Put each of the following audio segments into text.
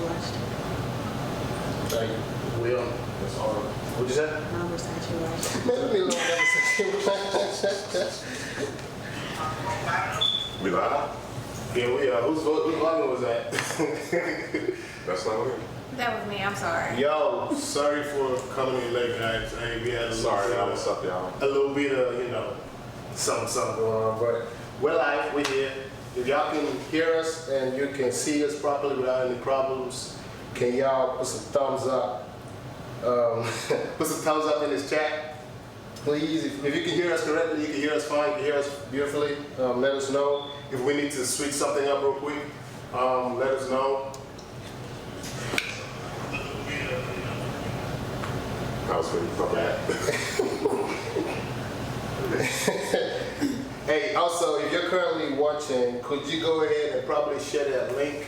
you watched. Like, Will, that's all. What'd you say? No, Versace you watched. Let me look at We live? Yeah, we are. Whose volume was that? That's not me. That was me, I'm sorry. Yo, sorry for coming in late, guys. Hey, we had a little Sorry, bit y'all. of- What's up, y'all? a little bit of, something going on, but we're live, we're here. If y'all can hear us and you can see us properly without any problems, can y'all put some thumbs up? Put some thumbs up in this chat. Please, if you can hear us correctly, you can hear us fine, you can hear us beautifully. Let us know. If we need to switch something up real quick, let us know. I was waiting for that. Hey, also, if you're currently watching, could you go ahead and probably share that link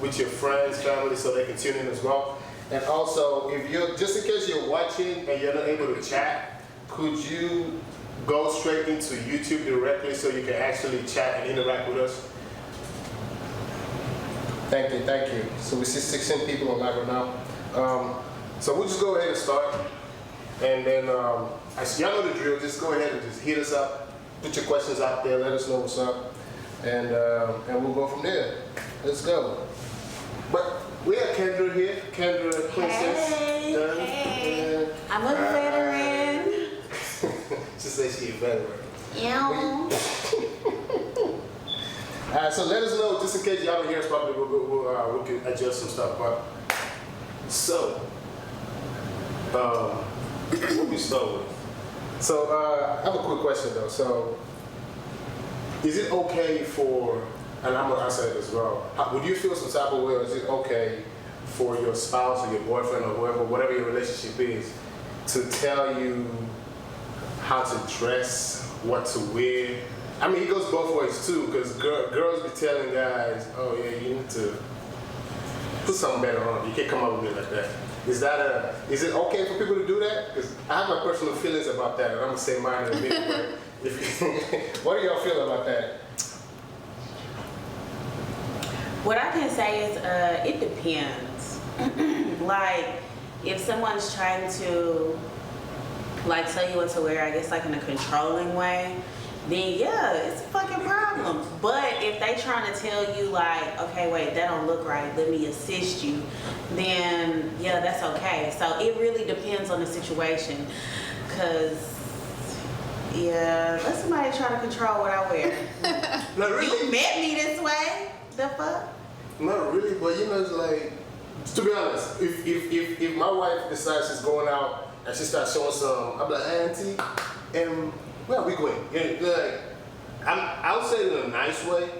with your friends, family, so they can tune in as well? And also, if you're, just in case you're watching and you're not able to chat, could you go straight into YouTube directly so you can actually chat and interact with us? Thank you, thank you. So we see 16 people on live right now. So we'll just go ahead and start. And then, as y'all know the drill, just go ahead and just hit us up. Put your questions out there, let us know what's up. And we'll go from there. Let's go. But we have Kendra here. Kendra, Princess. Hey, hey. I'm a veteran. She says she's a veteran. Yeah. Alright, so let us know, just in case y'all don't hear us properly, we can adjust some stuff. But so, what we start with? So, I have a quick question though. So, is it okay for, and I'm gonna answer it as well, would you feel some type of way, or is it okay for your spouse or your boyfriend or whoever, whatever your relationship is, to tell you how to dress, what to wear? I mean, it goes both ways too, because girls be telling guys, oh yeah, you need to put something better on. You can't come up with it like that. Is it okay for people to do that? Because I have my personal feelings about that, and I'm gonna say mine in a minute. But what do y'all feel about that? What I can say is, it depends. Like, if someone's trying to, like, tell you what to wear, I guess, like, in a controlling way, then yeah, it's a fucking problem. But if they trying to tell you, like, okay, wait, that don't look right, let me assist you, then yeah, that's okay. So it really depends on the situation. Cause yeah, let somebody try to control what I wear. Not really. You met me this way, the fuck? Not really, but it's like, to be honest, if my wife decides she's going out and she starts showing some, I'm like, hey, auntie, and where are we going? Like, I'll say it in a nice way.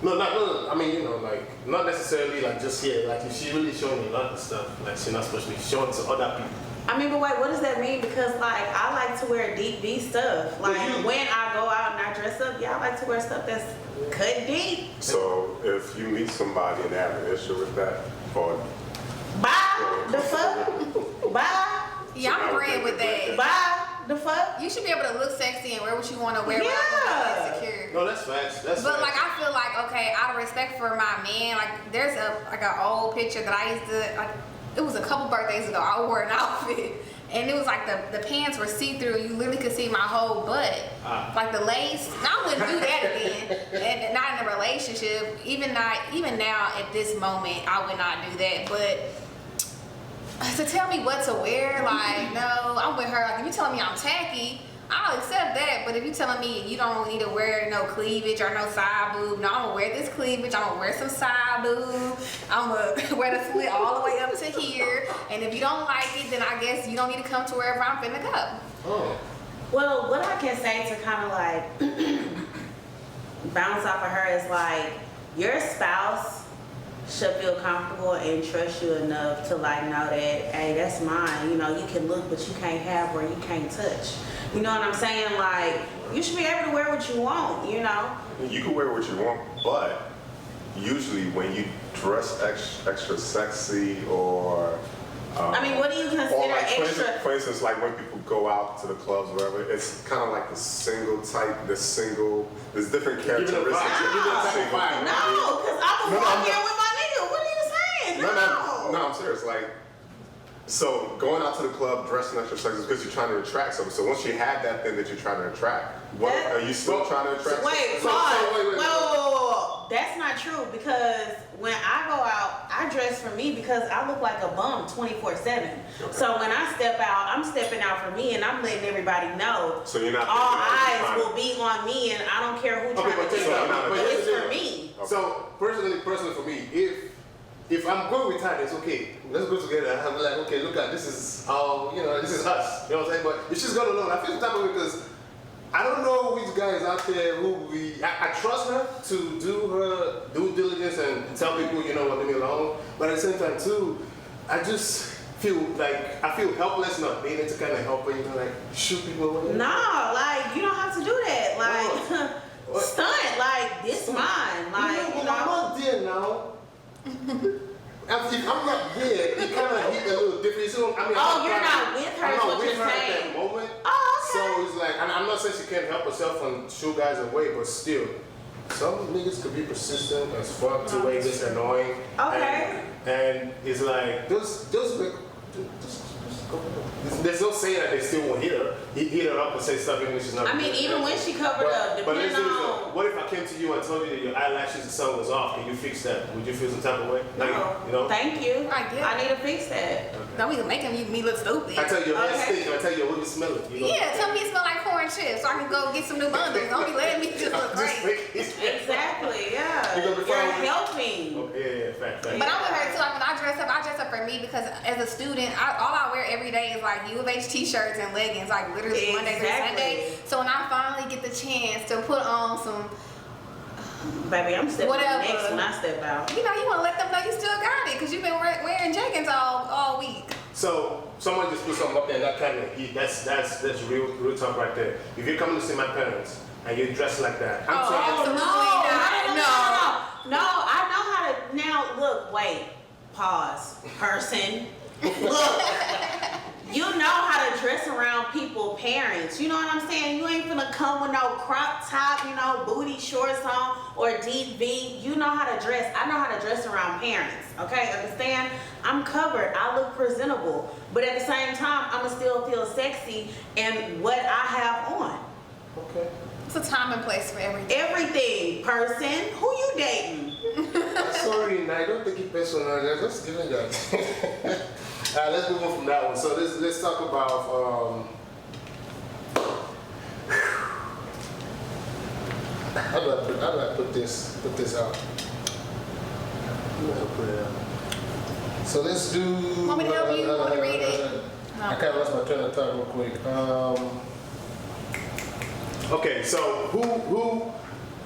No, I mean, like, not necessarily like just here. Like, if she's really showing me a lot of stuff, like, she's not supposed to be showing to other people. I mean, but wait, what does that mean? Because, like, I like to wear deep V stuff. Like, when I go out and I dress up, yeah, I like to wear stuff that's cut deep. So, if you meet somebody and they have an issue with that, or Bye, the fuck? Bye. Yeah, I'm agreeing with that. Bye, the fuck? You should be able to look sexy and wear what you want to wear Yeah. without being insecure. No, that's facts. That's But facts. like, I feel like, okay, out of respect for my man, like, there's an old picture that I used to, like, it was a couple birthdays ago, I wore an outfit, and it was like the pants were see-through, you literally could see my whole butt. Like the lace, I wouldn't do that again, and not in a relationship, even now at this moment, I would not do that, but to tell me what to wear, like, no, I'm with her, like, if you telling me I'm tacky, I'll accept that, but if you telling me you don't need to wear no cleavage or no side boob, no, I'm gonna wear this cleavage, I'm gonna wear some side boob, I'm gonna wear the slit all the way up to here, and if you don't like it, then I guess you don't need to come to wherever I'm finna go. Oh. Well, what I can say to kind of like bounce off of her is like, your spouse should feel comfortable and trust you enough to like know that, hey, that's mine. You know, you can look, but you can't have or you can't touch. You know what I'm saying? Like, you should be able to wear what you want, you know? you can wear what you want, but usually when you dress extra sexy or I mean, what do you or consider like extra? for instance, like when people go out to the clubs or whatever, it's kind of like the single type, there's different characteristics. Give it a vibe. No, because I'm gonna walk in with my nigga. What are you saying? No, I'm serious. Like, so going out to the club dressing extra sexy is because you're trying to attract someone. So once you have that thing that you're trying to attract, what are you still trying to attract? Wait, pause. Whoa. That's not true because when I go out, I dress for me because I look like a bum 24/7. Okay. So when I step out, I'm stepping out for me and I'm letting everybody know. So you're not all eyes will be on me and I don't care who trying to do it. But it's for me. Okay. So personally for me, if I'm going with her, it's okay. Let's go together. I'm like, okay, look at this is this is us. You know what I'm saying? But if she's going alone, I feel the type of way because I don't know which guys out there who I trust her to do her due diligence and tell people, what, leave me alone. But at the same time too, I just feel like I feel helpless not being able to kind of help her, like shoot people away. Nah, like you don't have to do that. Like stunt, like this mine. Like I'm not there now. If I'm not there, it kind of hit a little different. So, I mean, you're not with her. I'm is not what with you're her saying. at that moment. Oh, okay. So it's like I'm not saying she can't help herself and shoo guys away, but still, some niggas could be persistent as fuck to where it's annoying. Okay. And it's like just there's no saying that they still won't hit her up and say stuff even when she's not. I mean, even when she covered up, depending on. What if I came to you and told you that your eyelashes and something was off? Can you fix that? Would you feel some type of way? Like, No. Thank you. I get I need to fix that. Okay. Don't even make me look stupid. I tell you, your hair Okay. stink. I tell you, what you smell it. Yeah, tell me it smell like corn chips so I can go get some new bundles. Don't be letting me just look great. Exactly. Yeah. You gonna be fine with it? You're helping. Yeah, fact. But I'm with her too. Like when I dress up for me because as a student, all I wear every day is like U of H t-shirts and leggings, like literally Monday through Sunday. So when I finally get the chance to put on some, Baby, I'm stepping Whatever. next when I step out. you want to let them know you still got it because you've been wearing jeggings all week. So someone just put something up there and that kind of that's real talk right there. If you're coming to see my parents and you're dressed like that, I'm saying. No, I know how to now look, wait, pause, person. Look, you know how to dress around people, parents. You know what I'm saying? You ain't finna come with no crop top, booty shorts on or deep V. You know how to dress. I know how to dress around parents. Okay, understand? I'm covered. I look presentable. But at the same time, I'ma still feel sexy in what I have on. Okay. It's a time and place for everything. Everything, person. Who you dating? Sorry, I don't take it personal. I'm just giving that. Let's move on from that one. So let's talk about how do I put this out? How do I put it out? So let's do. Want me to help you? Want to read it? I kind of lost my train of thought real quick. Okay, so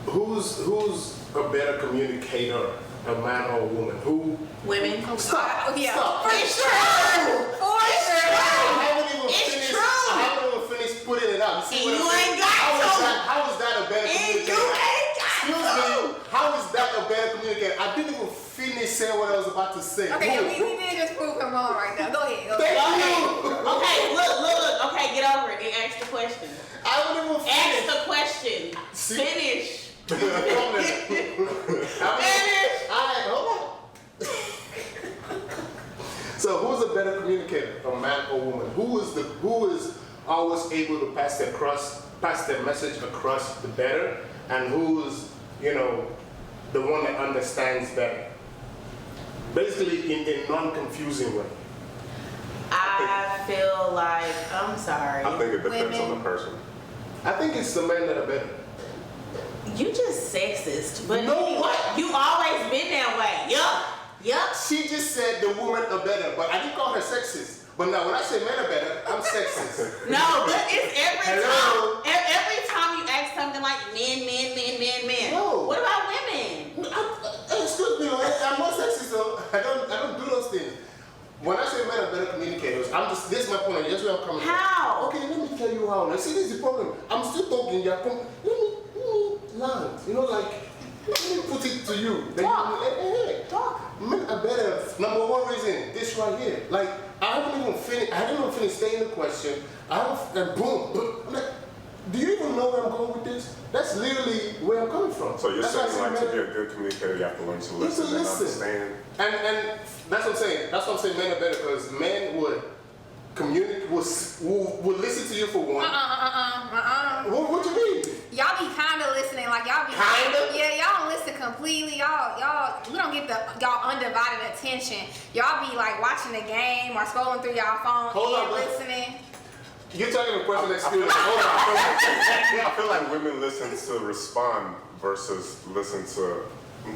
who's a better communicator, a man or a woman? Who? Women. Stop. Yeah. Stop. For sure. I haven't even finished putting it out. And you ain't got to. How is that a better communicator? Excuse me. How is that a better communicator? I didn't even finish saying what I was about to say. Okay, we did just prove him wrong right now. Go ahead. Thank you. Okay, look. Okay, get over it and ask the question. I haven't even Ask finished. the question. See? Finish. Finish. Alright, hold on. So who's a better communicator, a man or woman? Who is always able to pass their message across the better, and who's the one that understands better? Basically, in a non-confusing way. I feel like, I'm sorry. I think it depends on Women. the person. I think it's the men that are better. You just sexist, but No. anyway, you always been that way. Yup. She just said the women are better, but I didn't call her sexist. But now when I say men are better, I'm sexist. No, but it's every Hello? time. Every time you ask something like men. No. What about women? Excuse me, I'm not sexist though. I don't do those things. When I say men are better communicators, this is my point. That's where I'm coming from. How? Okay, let me tell you how. Now, see, this is the problem. I'm still talking. Let me land. Let me put it to you. Talk. Hey. Talk. Men are better. Number one reason, this right here. I haven't even finished saying the question. And boom. I'm like, Do you even know where I'm going with this? That's literally where I'm coming from. So you're That's saying why I like say to be men- a good communicator, you have to learn to You listen can and listen. understand. And that's what I'm saying. That's what I'm saying. Men are better because men would communicate, would listen to you for one. What you mean? Y'all be kind of listening, like y'all be Kinda? Yeah, y'all don't listen completely. We don't get y'all undivided attention. Y'all be like watching the game or scrolling through y'all phone Hold and on, but- listening. You're talking a personal experience. Hold on. I feel like women listen to respond versus listen to,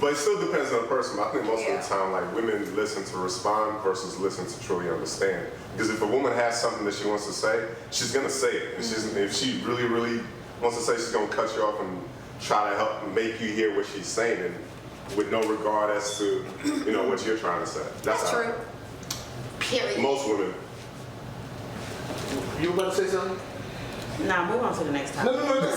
but it still depends on the person. But I think most of the time, like women listen to respond versus listen to truly understand. Because if a woman has something that she wants to say, she's gonna say it. And if she really, really wants to say, she's gonna cut you off and try to help make you hear what she's saying, and with no regard as to what you're trying to say. That's how I true. feel. Period. Most women. You about to say something? Nah, move on to the next topic. No. Move on to the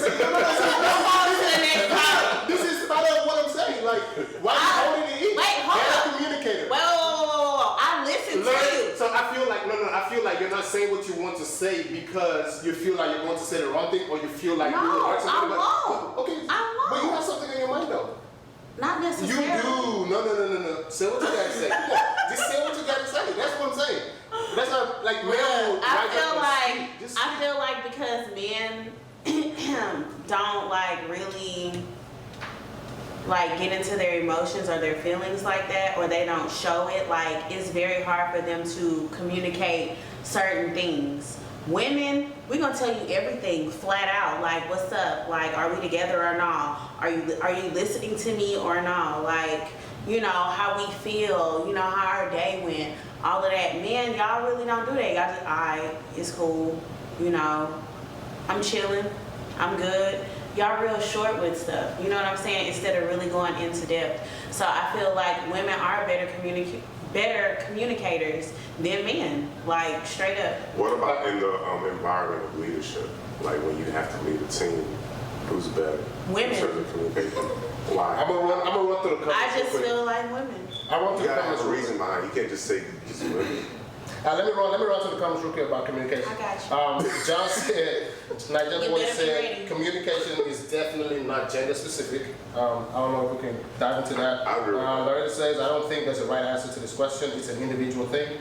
next topic. This is part of what I'm saying. Like, why you holding it in? Wait, hold You're up. a communicator. Whoa. I listened to you. So I feel like I feel like you're not saying what you want to say because you feel like you're going to say the wrong thing, or you feel like No, you will hurt somebody. I won't. Okay, I won't. but you have something in your mind though. Not You necessarily. do. No. Say what you gotta say. Come on. Just say what you gotta say. That's what I'm saying. That's not like men will rise up and speak. Just I feel like because men don't like really like get into their emotions or their feelings like that, or they don't show it, like it's very hard for them to communicate certain things. Women, we're gonna tell you everything flat out, like what's up, like are we together or not, are you listening to me or not, like how we feel, how our day went, all of that. Men, y'all really don't do that. Y'all just, alright, it's cool, I'm chilling, I'm good. Y'all real short with stuff, you know what I'm saying, instead of really going into depth. So I feel like women are better communicators than men, like straight up. What about in the environment of leadership? Like when you have to lead a team, who's better? Women. In terms of communication. Why? I'm gonna run through the comments. I just real quick. feel like women. I run You through the gotta comments. have a real reason quick. behind it. You can't just say just women. Let me run through the comments real quick about communication. I got you. John said, Nigel You Boy better be said, ready. communication is definitely not gender specific. I don't know if we can dive into that. I agree with that. Loretta says, I don't think there's a right answer to this question. It's an individual thing.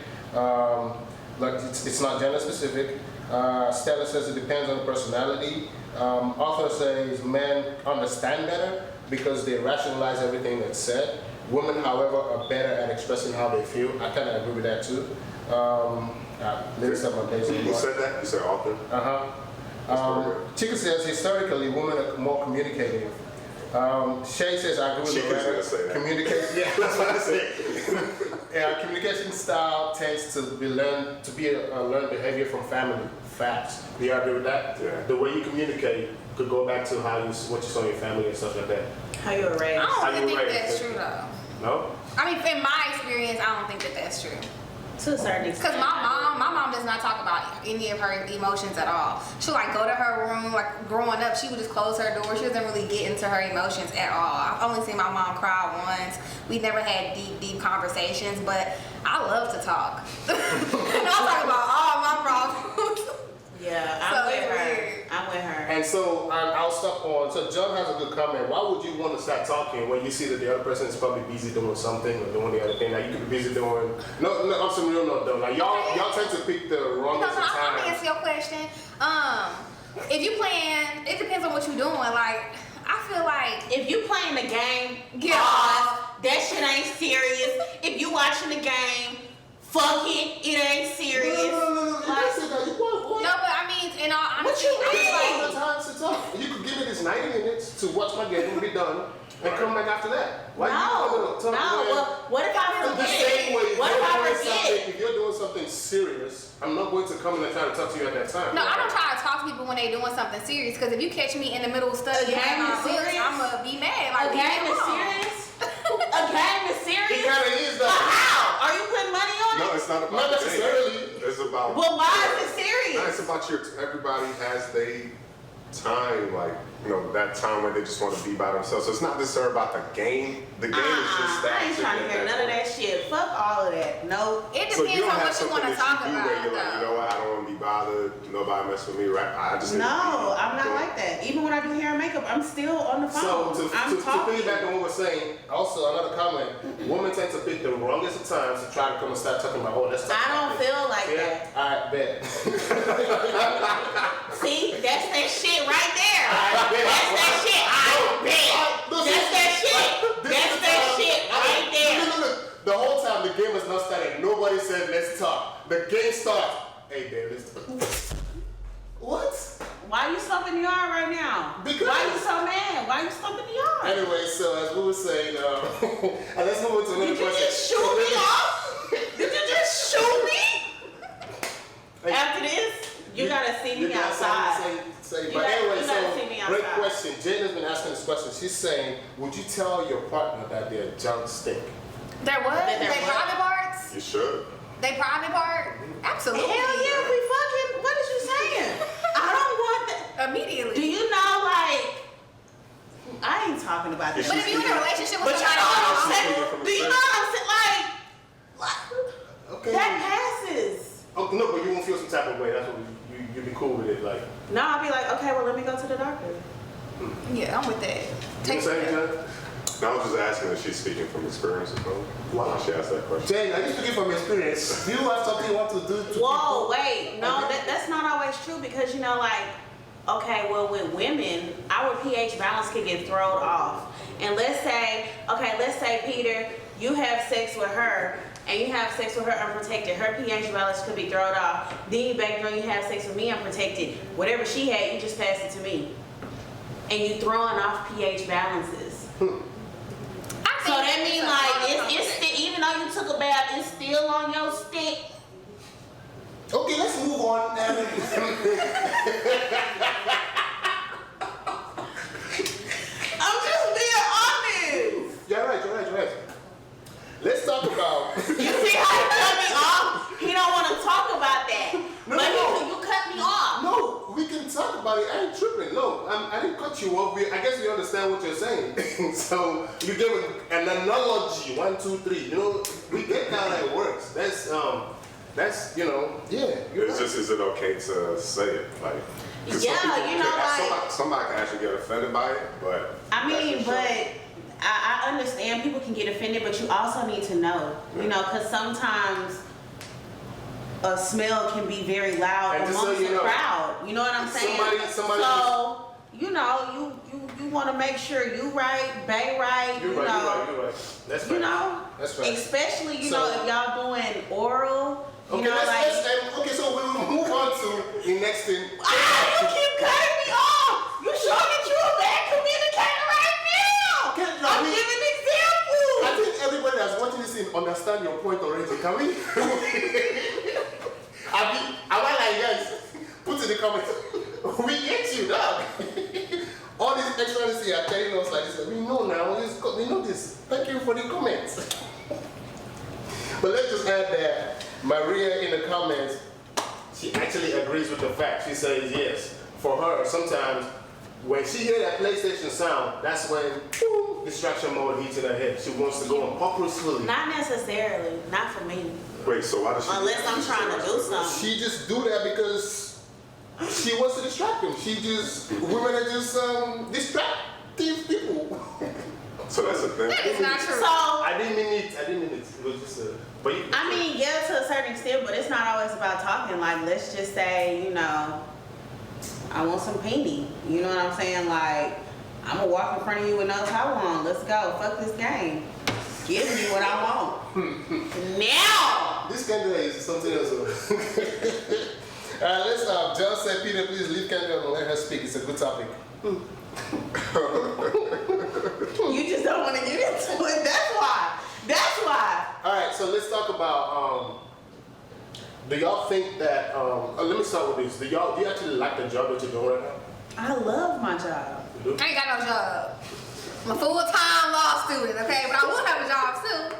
Like it's not gender specific. Stella says it depends on the personality. Author says men understand better because they rationalize everything that's said. Women, however, are better at expressing how they feel. I kind of agree with that too. Let's have my page. Who said that? You said author? Chica says historically women are more communicative. Shay says I agree with Chica's Loretta. gonna say that. Communication, yeah, that's what I said. Yeah, communication style tends to be learned behavior from family. Facts. Do you agree with that? Yeah. The way you communicate could go back to what you saw in your family and stuff like that. How you were raised? I How don't you really think raised? that's true though. No? I mean, in my experience, I don't think that that's true. To a certain extent. Cause my mom does not talk about any of her emotions at all. She'll like go to her room, like growing up, she would just close her door. She doesn't really get into her emotions at all. I've only seen my mom cry once. We never had deep conversations, but I love to talk. And I'll talk about all my problems. Yeah, So I'm with it's her. weird. I'm with her. And so I'll stop on. So John has a good comment. Why would you want to start talking when you see that the other person is probably busy doing something or doing the other thing that you could be busy doing? No, on some real note though. Like y'all tend to pick the wrongest I'm time. gonna answer your question. If you playing, it depends on what you're doing. Like, I feel like If you playing the game, Get off. That shit ain't serious. If you watching the game, fuck it. It ain't serious. No. You can't say that. You what? no, but I mean, in all honesty, you I feel mean? like All the time to talk. You could give me this 90 minutes to watch my game and be done, and come back after that. Why you No. tell me Well, what if I the forget? same way, What if I forget? if you're doing something serious, I'm not going to come in and try to talk to you at that time. no, I don't try to talk to people when they doing something serious. Because if you catch me in the middle of studying A game my is books, serious? I'm gonna be mad. A Like, leave game me is alone. serious? A game is It serious? kind of is But though. how? Are you putting money on No, it? it's not about Not the game. necessarily. It's about. Well, why is it No, serious? it's about everybody has they time, like, that time where they just want to be by themselves. So it's not necessarily about the game. The game is just that. I ain't trying to hear none of that shit. Fuck all of that. No. It So you depends don't on have what you something want to that talk you do about. where you're like, you though. know what, I don't want to be bothered. Nobody mess with me, right? I just need to No, be I'm not doing- like that. Even when I do hair and makeup, I'm still on the phone. So I'm to talking. piggyback on what we're saying, also another comment, women tend to pick the wrongest of times to try to come and start talking about, let's talk I about don't this. feel like Yeah? that. Alright, bet. See, that's that shit right there. Alright, bet. That's that shit. I bet. That's that shit. That's that shit right there. Look. The whole time the game has not started, nobody said let's talk. The game starts. Hey, babe, let's talk. What? Why you stumping the yard right now? Because- Why you so mad? Why you stumping the yard? Anyway, so as we were saying, and let's move on to another Did you question. just shoot me off? Did you just shoot me? Hey, After this, you gotta see me you got outside. something to say. You But gotta- anyway, you gotta see me so great outside. question. Jane has been asking this question. She's saying, would you tell your partner that they're junk stick? There what? That They there what? private parts? You should. They private part? Absolutely. Hell yeah, we fucking. What is you saying? I don't want that. Immediately. Do you know, like, I ain't talking about that. But if you're in a relationship with But you know somebody, what I'm She's saying? speaking from Do you know what I'm saying? Like, Okay. that passes. Oh, no, but you won't feel some type of way. That's what you'd be cool with it. Like, No, I'll be like, okay, well, let me go to the doctor. yeah, I'm with that. you Take know what I'm saying, Jane? I was just asking if she's speaking from experience as well. Wow. She asked that question. Jane, I used to give from experience. Do you have something you want to do to Whoa, people? wait. No, Okay. that's not always true because, you know, like, okay, well, with women, our pH balance could get thrown off. And let's say, Peter, you have sex with her and you have sex with her unprotected. Her pH balance could be thrown off. Then you back there and you have sex with me unprotected. Whatever she had, you just pass it to me. And you throwing off pH balances. So that means like it's still, even though you took a bath, it's still on your stick. Okay, let's move on. I'm just being honest. You're right. Let's talk about. You see how he cut me off? He don't want to talk about that. No, but no. you cut me off. No, we can talk about it. I ain't tripping. No, I didn't cut you off. I guess we understand what you're saying. So you gave an analogy. 1, 2, 3. You know, we get how that works. That's yeah. You're It's right. just, is it okay to say it? Like, 'cause Yeah, some people you know, like- somebody can actually get offended by it, but I mean, that's but just show. I understand people can get offended, but you also need to know, you know, because sometimes a smell can be very loud And just amongst so you the know, crowd. You know what I'm saying? somebody- So, you know, you want to make sure you right, Bay right, You're you right. know. You're right. That's right. You know, That's right. especially, you So- know, if y'all doing oral, you Okay, know, like. okay, so we will move on to the next thing. You keep cutting me off. You sure that you a bad communicator right now? Okay, no, I'm we- giving I examples. think everybody that's watching this thing understand your point already. Can we? I want like guys, put in the comments. We get you, dog. All these extras here are telling us like this. We know now. We know this. Thank you for the comments. But let's just add that Maria in the comments, she actually agrees with the fact. She says yes. For her, sometimes when she hears that PlayStation sound, that's when boom, distraction mode hits in her head. She wants to go on purposefully. Not necessarily. Not for me. Wait, so why does she? Unless I'm trying to do something. She just do that because she wants to distract them. Women are just distractive people. So that's the thing. That is not true. So, I didn't mean it. It was just but you, I mean, yeah, to a certain extent, but it's not always about talking. Like, let's just say, you know, I want some painting. You know what I'm saying? Like, I'm gonna walk in front of you with no towel on. Let's go. Fuck this game. Give me what I want. Now! this candidate is something else. Let's John said, Peter, please leave Kendra and let her speak. It's a good topic. You just don't want to get into it. That's why. That's why. All right, so let's talk about. Do y'all think that? Let me start with this. Do you actually like the job that you're doing right now? I love my job. You do? I ain't got no job. I'm a full-time law student, okay? But I will have a job soon.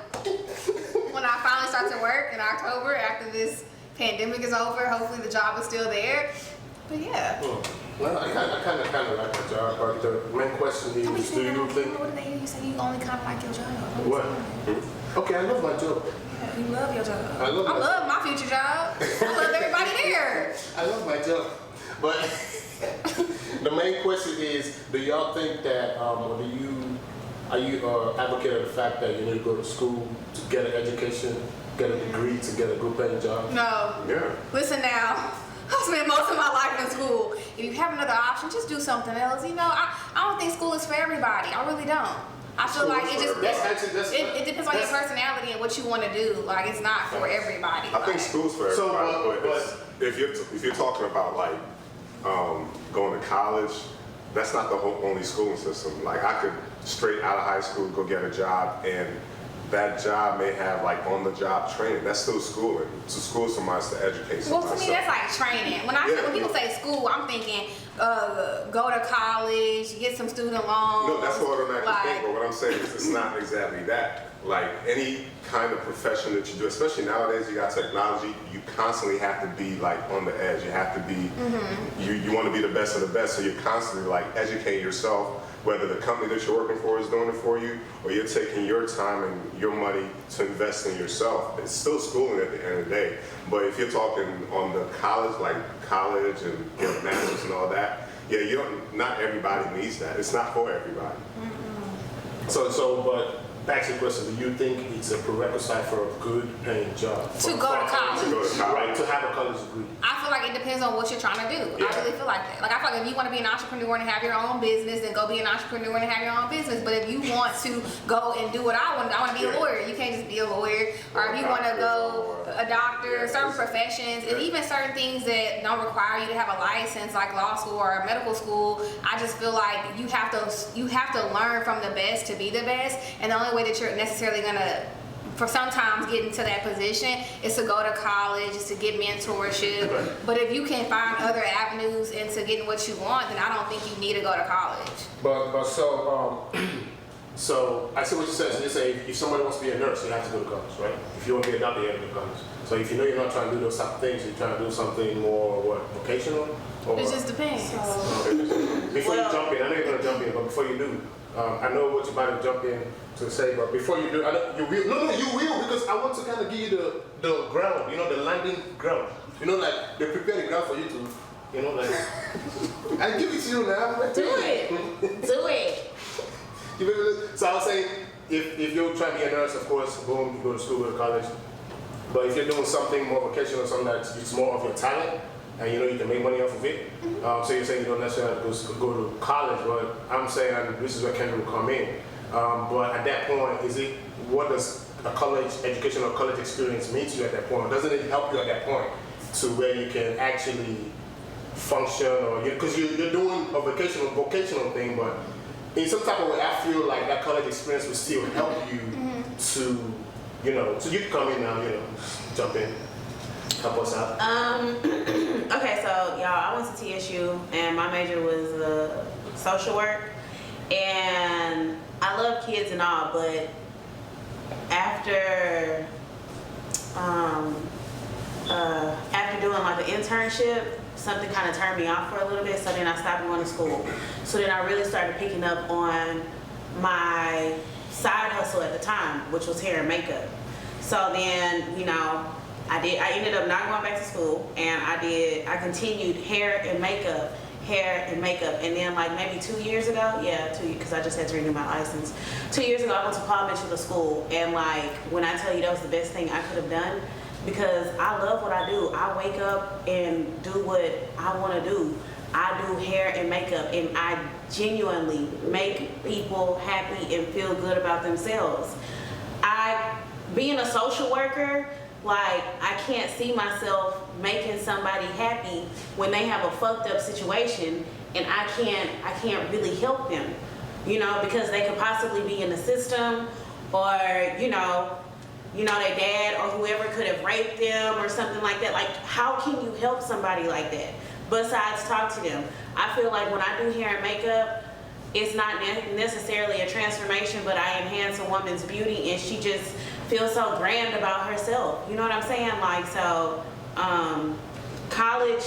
When I finally start to work in October, after this pandemic is over, hopefully the job is still there. But yeah. Well, I kind of like my job, but the main question Don't be is, do saying you that. think? What do they you say? You only kind of like your job. Don't be What? saying Okay, I love my job. that. You love your job. I love my future job. I love everybody there. I love my job, but the main question is, do y'all think that, or are you advocate of the fact that you need to go to school to get an education, get a degree, to get a good paying job? No. Yeah. Listen now. I spent most of my life in school. If you have another option, just do something else. You know, I don't think school is for everybody. I really don't. I feel like it just it depends on your personality and what you want to do. Like it's not for everybody. I think school's for everybody, So, but if you're talking about like going to college, that's not the only schooling system. Like I could straight out of high school go get a job, and that job may have like on-the-job training. That's still schooling. To school somebody to educate somebody. Well, to me, that's like training. When people say school, I'm thinking go to college, get some student loans. No, that's what I automatically think. But what I'm saying is, it's not exactly that. Like any kind of profession that you do, especially nowadays, you got technology. You constantly have to be like on the edge. You have to be. You want to be the best of the best. So you're constantly like educating yourself. Whether the company that you're working for is doing it for you, or you're taking your time and your money to invest in yourself, it's still schooling at the end of the day. But if you're talking on the college, like college and get a master's and all that, yeah, not everybody needs that. It's not for everybody. But back to the question, do you think it's a prerequisite for a good paying job? To go to college. To go to college. Right, to have a college degree. I feel like it depends on what you're trying to do. Yeah. I really feel like that. Like I feel like if you want to be an entrepreneur and have your own business, then go be an entrepreneur and have your own business. But if you want to go and do what I want to be a lawyer. You can't just be a lawyer. Or if you want to go a doctor, certain professions, and even certain things that don't require you to have a license, like law school or medical school. I just feel like you have to learn from the best to be the best, and the only way that you're necessarily gonna for sometimes getting to that position is to go to college, is to get mentorship. Right. But if you can find other avenues into getting what you want, then I don't think you need to go to college. But so I see what you said. So you say if somebody wants to be a nurse, you have to go to college, right? If you want to be a doctor, you have to go to college. So if you know you're not trying to do those type of things, you're trying to do something more vocational. Or, It just depends. before you jump in, I know you're gonna jump in, but before you do, I know what you're about to jump in to say, but before you do, I know you will. No, you will, because I want to kind of give you the ground, the landing ground. Like they prepare the ground for you to, like. I give it to you now. Do it. So I was saying, if you're trying to be a nurse, of course, boom, you go to school, go to college. But if you're doing something more vocational, something that's it's more of your talent, and you can make money off of it. So you're saying you don't necessarily have to go to college, but I'm saying this is where Kendall will come in. But at that point, what does a college education or college experience mean to you at that point? Doesn't it help you at that point to where you can actually function, or because you're doing a vocational thing, but in some type of way, I feel like that college experience will still help you to, so you can come in now, jump in. Help us out. Okay, so y'all, I went to TSU and my major was social work, and I love kids and all, but after doing like an internship, something kind of turned me off for a little bit, so then I stopped going to school. So then I really started picking up on my side hustle at the time, which was hair and makeup. So then, I ended up not going back to school, and I continued hair and makeup, and then like maybe 2 years ago, because I just had to renew my license. 2 years ago, I went to Paul Mitchell School, and like when I tell you that was the best thing I could have done, because I love what I do. I wake up and do what I want to do. I do hair and makeup, and I genuinely make people happy and feel good about themselves. Being a social worker, like, I can't see myself making somebody happy when they have a fucked up situation, and I can't really help them, because they could possibly be in the system, or their dad or whoever could have raped them or something like that. Like, how can you help somebody like that besides talk to them? I feel like when I do hair and makeup, it's not necessarily a transformation, but I enhance a woman's beauty, and she just feels so grand about herself. You know what I'm saying? Like, so college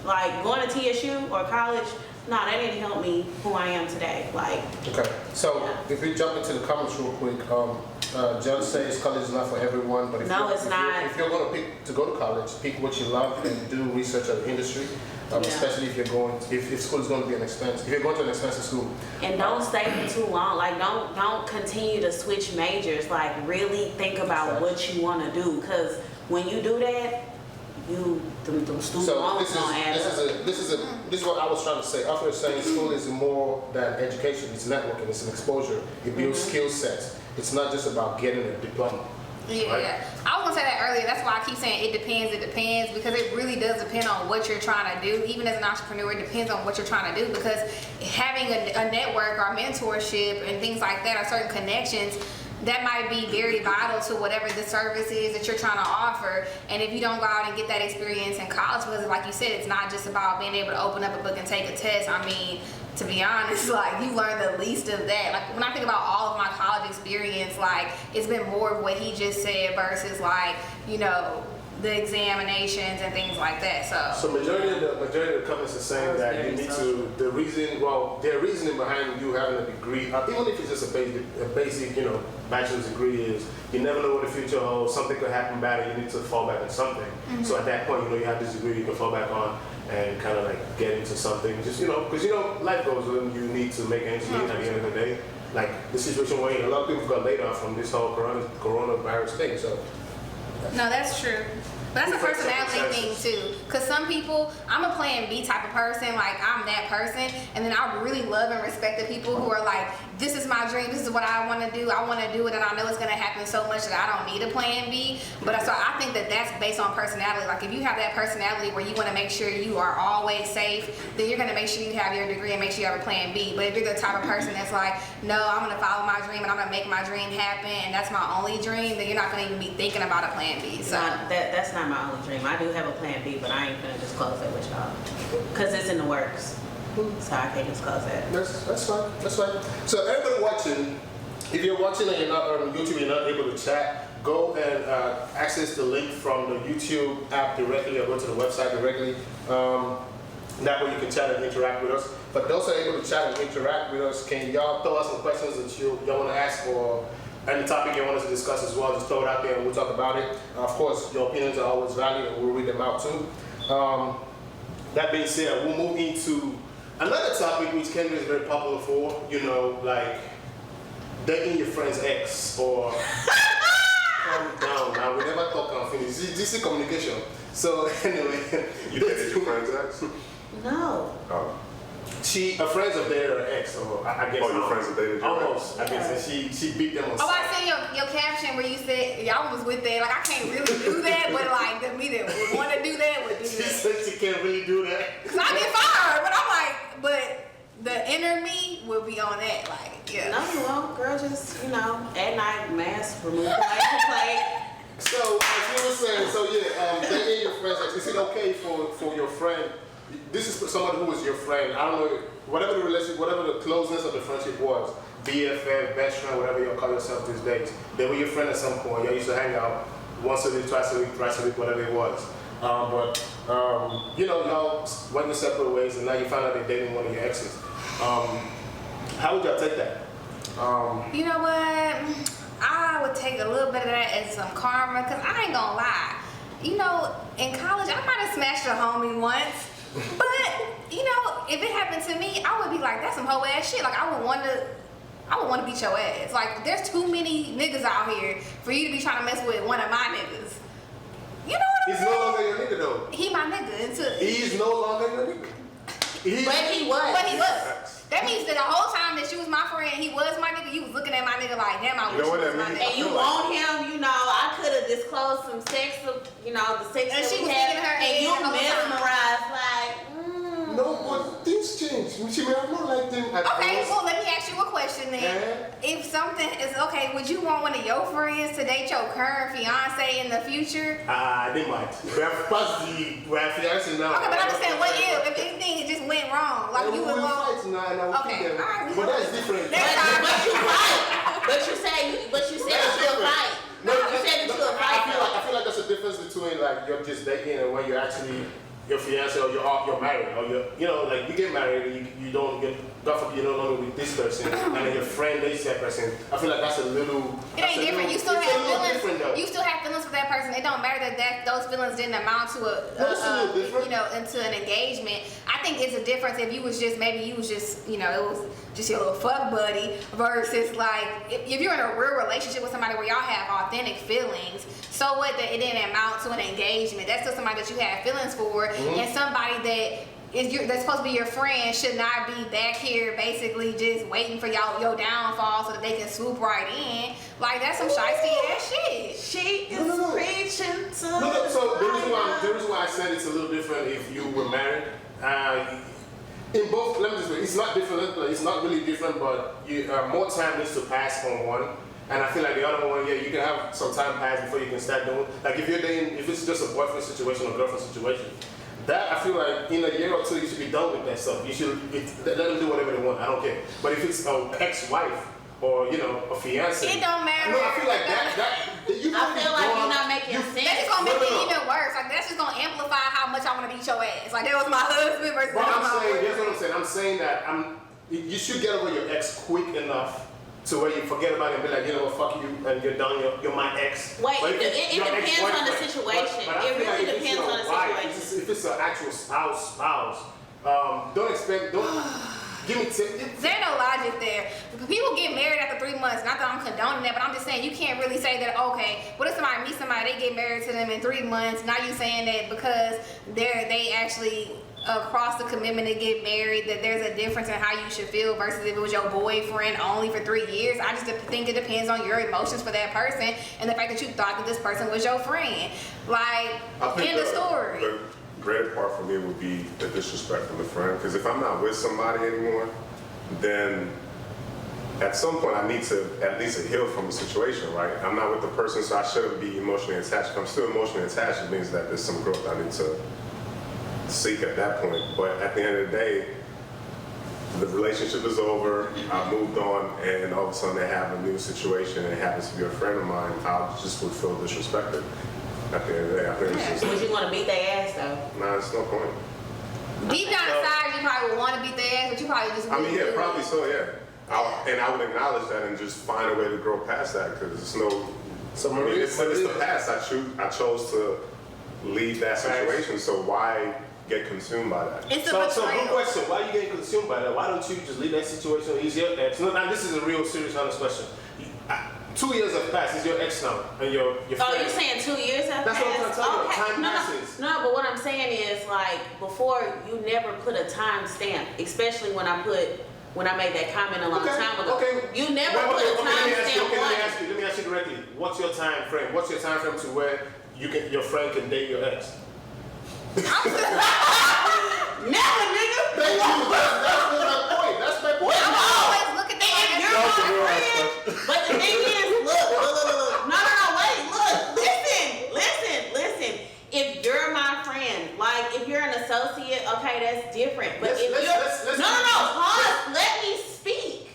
Like going to TSU or college, no, that didn't help me who I am today. Like, Okay, so if we jump into the comments real quick, John says college is not for everyone, but No, it's not. If you're going to pick to go to college, pick what you love and do research on the industry, especially if you're going, if school is going to be an expense, if you're going to an expensive school. and don't stay for too long. Like, don't continue to switch majors. Like, really think about what you want to do, because when you do that, them student So loans gonna add up. this is what I was trying to say. After saying school is more than education, it's networking, it's an exposure, it builds skill sets. It's not just about getting a diploma. Yeah, Right. yeah. I was gonna say that earlier. That's why I keep saying it depends, because it really does depend on what you're trying to do. Even as an entrepreneur, it depends on what you're trying to do, because having a network or mentorship and things like that, or certain connections, that might be very vital to whatever the service is that you're trying to offer. And if you don't go out and get that experience in college, because like you said, it's not just about being able to open up a book and take a test. I mean, to be honest, like, you learn the least of that. Like, when I think about all of my college experience, like, it's been more of what he just said versus, like, you know, the examinations and things like that. So majority of the comments are saying that you need to, their reasoning behind you having a degree, even if it's just a basic, you know, bachelor's degree, is you never know what the future holds. Something could happen bad, and you need to fall back on something. So at that point, you know, you have this degree you can fall back on and kind of like get into something. Just, you know, because you know, life goes on. You need to make ends meet at the end of the day. Like the situation we're in, a lot of people got laid off from this whole coronavirus thing. So. no, that's true. But that's a personality thing too. Because some people, I'm a plan B type of person, like I'm that person. And then I really love and respect the people who are like, this is my dream, this is what I want to do. I want to do it, and I know it's going to happen so much that I don't need a plan B. But so I think that that's based on personality. Like if you have that personality where you want to make sure you are always safe, then you're going to make sure you have your degree and make sure you have a plan B. But if you're the type of person that's like, no, I'm going to follow my dream and I'm going to make my dream happen, and that's my only dream, then you're not going to even be thinking about a plan B. So That's not my only dream. I do have a plan B, but I ain't gonna disclose it with y'all because it's in the works. So I can't disclose that. That's fine. That's fine. So everybody watching, if you're watching and you're not on YouTube, you're not able to chat, go and access the link from the YouTube app directly, or go to the website directly. That way you can chat and interact with us. But those who are able to chat and interact with us, can y'all throw us some questions that y'all want to ask, or any topic you want us to discuss as well? Just throw it out there and we'll talk about it. Of course, your opinions are always valid, and we'll read them out too. That being said, we'll move into another topic which Kendra is very popular for, you know, like dating your friend's ex, or calm down now. We never talk and finish. This is communication. So anyway, You dated your friend's ex? No. Oh. a friends of theirs are ex, or I guess. Oh, your friends have dated your almost. ex? I guess she beat them on. oh, I see your caption where you said y'all was with that. Like I can't really do that, but like the me that would want to do that would do She that. said she can't really do that. Cause I get fired, but I'm like, but the inner me will be on that. Like, yeah. No, you won't, girl. Just, you know, at night, mask, remove the license plate. So as you were saying, so yeah, dating your friends. Is it okay for your friend? This is someone who was your friend. I don't know, whatever the relationship, whatever the closeness of the friendship was, BFF, best friend, whatever you call yourself these days. They were your friend at some point. You used to hang out once a week, twice a week, thrice a week, whatever it was. You know, y'all went your separate ways, and now you find out they're dating one of your exes. How would y'all take that? You know what? I would take a little bit of that as some karma, cause I ain't gonna lie. You know, in college, I might have smashed a homie once, but you know, if it happened to me, I would be like, that's some hoe ass shit. Like I would want to beat your ass. Like there's too many niggas out here for you to be trying to mess with one of my niggas. You know what I'm He's saying? no longer your nigga though. He my nigga until. He's no longer your nigga. But he was. But he was. That means that the whole time that she was my friend, he was my nigga, you was looking at my nigga like, damn, I You wish know he what was that my means? nigga. And you want him, you know, I could have disclosed some sex, you know, the sex And that she we was had, thinking her and head you the whole time. mesmerized, like, No, but things change. She may have not liked him at Okay, first. well, let me ask you a question then. If something is okay, would you want one of your friends to date your current fiance in the future? They might. We have passed the fiancé now. Okay, but I'm just saying, what if anything it just went wrong? Like you would want. fight now, and I will Okay, kill them. alright, we But will. that's different. Next time. but you fight. But you said that you'll fight. No, You said that you'll fight. I feel like there's a difference between like you're just dating and when you're actually your fiance or you're married or like you get married and you don't get, God forbid, you're no longer with this person and then your friend dates that person. I feel like that's a little. It ain't different. You still it's have a little feelings. different, though. You still have feelings for that person. It don't matter that those feelings didn't amount to It's a little different. into an engagement. I think it's a difference if you was just it was just your little fuck buddy versus like if you're in a real relationship with somebody where y'all have authentic feelings. So what that it didn't amount to an engagement. That's still somebody that you have feelings for, and somebody that's supposed to be your friend should not be back here basically just waiting for your downfall so that they can swoop right in. Like that's some shiesty ass shit. She is preaching to No, so the reason why I said it's a little different if you were married. In both, let me just say, it's not different. It's not really different, but more time needs to pass on one. And I feel like the other one, you can have some time pass before you can start doing. Like if you're dating, if it's just a boyfriend situation or girlfriend situation, that I feel like in a year or two you should be done with that stuff. You should let them do whatever they want. I don't care. But if it's an ex-wife or a fiance, It don't matter. No, I feel like I feel like you're not making sense. That's just gonna make it even worse. Like that's just gonna amplify how much I want to beat your ass. Like that was my husband versus Well, that I'm was my saying, boyfriend. here's what I'm saying. I'm saying that you should get over your ex quick enough to where you forget about it and be like, you know what, fuck you, and you're done. You're my ex. Wait, But it your depends on the ex-boyfriend. situation. But I It feel really like if it's depends your on the wife, situation. If it's an actual spouse, don't give me tips. There's no logic there. People get married after 3 months. Not that I'm condoning that, but I'm just saying you can't really say that. Okay, what if somebody meets somebody, they get married to them in 3 months? Now you saying that because they actually across the commitment to get married, that there's a difference in how you should feel versus if it was your boyfriend only for 3 years. I just think it depends on your emotions for that person and the fact that you thought that this person was your friend. Like, end of story. The greater part for me would be the disrespect from the friend, because if I'm not with somebody anymore, then at some point I need to at least heal from the situation, right? I'm not with the person, so I shouldn't be emotionally attached. If I'm still emotionally attached, it means that there's some growth I need to seek at that point. But at the end of the day, the relationship is over, I moved on, and all of a sudden they have a new situation and it happens to be a friend of mine, I just would feel disrespected at the end of the day. I think it's Would just, you want to beat their ass though? nah, it's no point. Deep down inside, you probably would want to beat their ass, but you probably just I mean, wouldn't yeah, do it. probably so, yeah. And I would acknowledge that and just find a way to grow past that, because it's no, So I mean, it's the past. I chose to leave that situation, so why get consumed by that? It's a So good betrayal. question. Why are you getting consumed by that? Why don't you just leave that situation easier? Now this is a real serious, honest question. 2 years have passed. It's your ex now, and your Oh, friend. you're saying 2 years have That's passed? what I'm trying to tell you. Okay. Time No, passes. No, but what I'm saying is like before you never put a time stamp, especially when I made that comment a long time ago. Okay. You never Wait, put a let time me ask you. stamp Okay, on let it. me ask you directly. What's your time frame? What's your time frame to where your friend can date your ex? Never, nigga. That's my point. That's my point. I'm always looking at If that. you're my friend, but the thing is, look. No, wait, look, listen. If you're my friend, like if you're an associate, okay, that's different. But if you're pause, let me speak.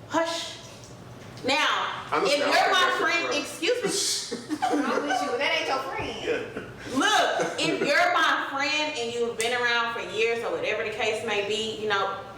Hush. Now, Honestly, if I you're think my that's your friend, friend. excuse me. I'm with you, but that ain't your friend. Look, if you're my friend and you've been around for years or whatever the case may be,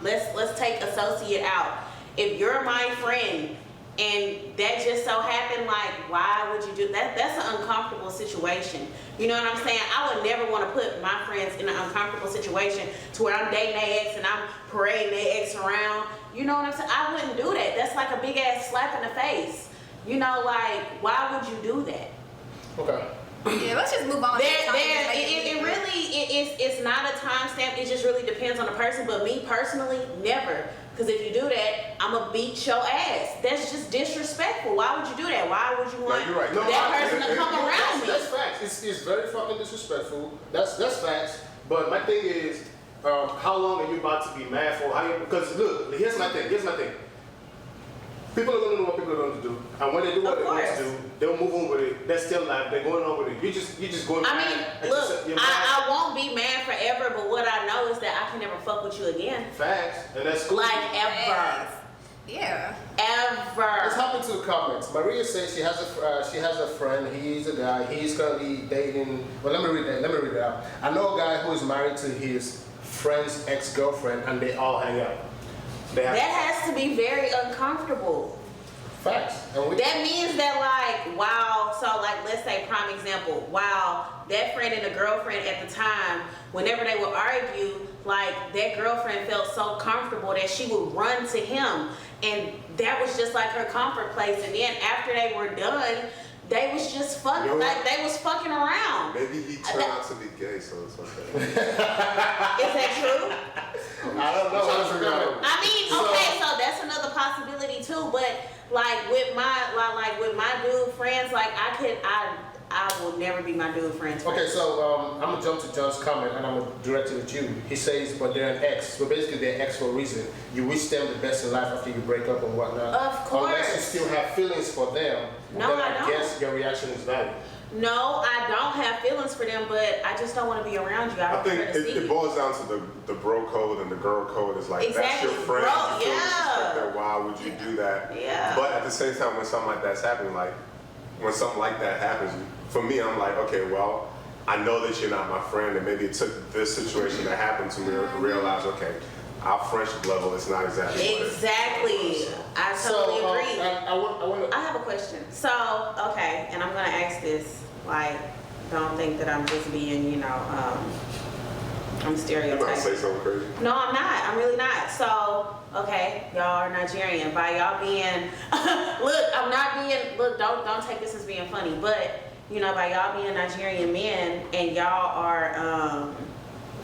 let's take associate out. If you're my friend and that just so happened, like, why would you do that? That's an uncomfortable situation. You know what I'm saying? I would never want to put my friends in an uncomfortable situation to where I'm dating their ex and I'm parading their ex around. You know what I'm saying? I wouldn't do that. That's like a big ass slap in the face. Why would you do that? Okay. Yeah, let's just move on. It's not a timestamp. It just really depends on the person. But me personally, never. Because if you do that, I'm going to beat your ass. That's just disrespectful. Why would you do that? Why would you want you're right. that person to come around me? That's facts. It's very fucking disrespectful. That's facts. But my thing is, how long are you about to be mad for? Because look, here's my thing. People are going to do what people are going to do, and when they do what they want to do, they'll move on with it. They're still alive. They're going on with it. You just going. I mean, look, I won't be mad forever, but what I know is that I can never fuck with you again. Facts, and that's cool. Like ever. Yeah. Let's Ever. hop into the comments. Maria says she has a friend. He's a guy. He's currently dating. Well, let me read that. Let me read it out. I know a guy who is married to his friend's ex-girlfriend, and they all hang out. That has to be very uncomfortable. Facts. And That means that like, wow, so like let's say prime example, wow, that friend and the girlfriend at the time, whenever they would argue, like that girlfriend felt so comfortable that she would run to him, and that was just like her comfort place. And then after they were done, they was just fucking, You know like they was fucking around. Maybe he turned out to be gay, so it's okay. Is that true? I don't know. I mean, okay, so that's another possibility too. But like with my dude friends, like I will never be my dude friends. Okay, so I'm gonna jump to John's comment, and I'm gonna direct it at you. He says, but they're an ex. So basically, they're ex for a reason. You wish them the best in life after you break up and whatnot. Of course. Unless you still have feelings for them, No, then I don't. guess your reaction is valid. No, I don't have feelings for them, but I just don't want to be around you. I I don't think care to see it you. boils down to the bro code and the girl code. Is like, that's your Exactly, friend. bro, You feel yeah. disrespected. Why would you do that? Yeah. But at the same time, when something like that's happening, like when something like that happens, for me, I'm like, okay, well, I know that you're not my friend, and maybe it took this situation that happened to me to realize, okay, our friendship level is not exactly what it is. Exactly. I totally agree. I want to. I have a question. So, okay, and I'm gonna ask this. Like, don't think that I'm just being, I'm You stereotyping. about to say something crazy? No, I'm not. I'm really not. So, okay, y'all are Nigerian. By y'all being, look, I'm not being, look, don't take this as being funny, but, by y'all being Nigerian men and y'all are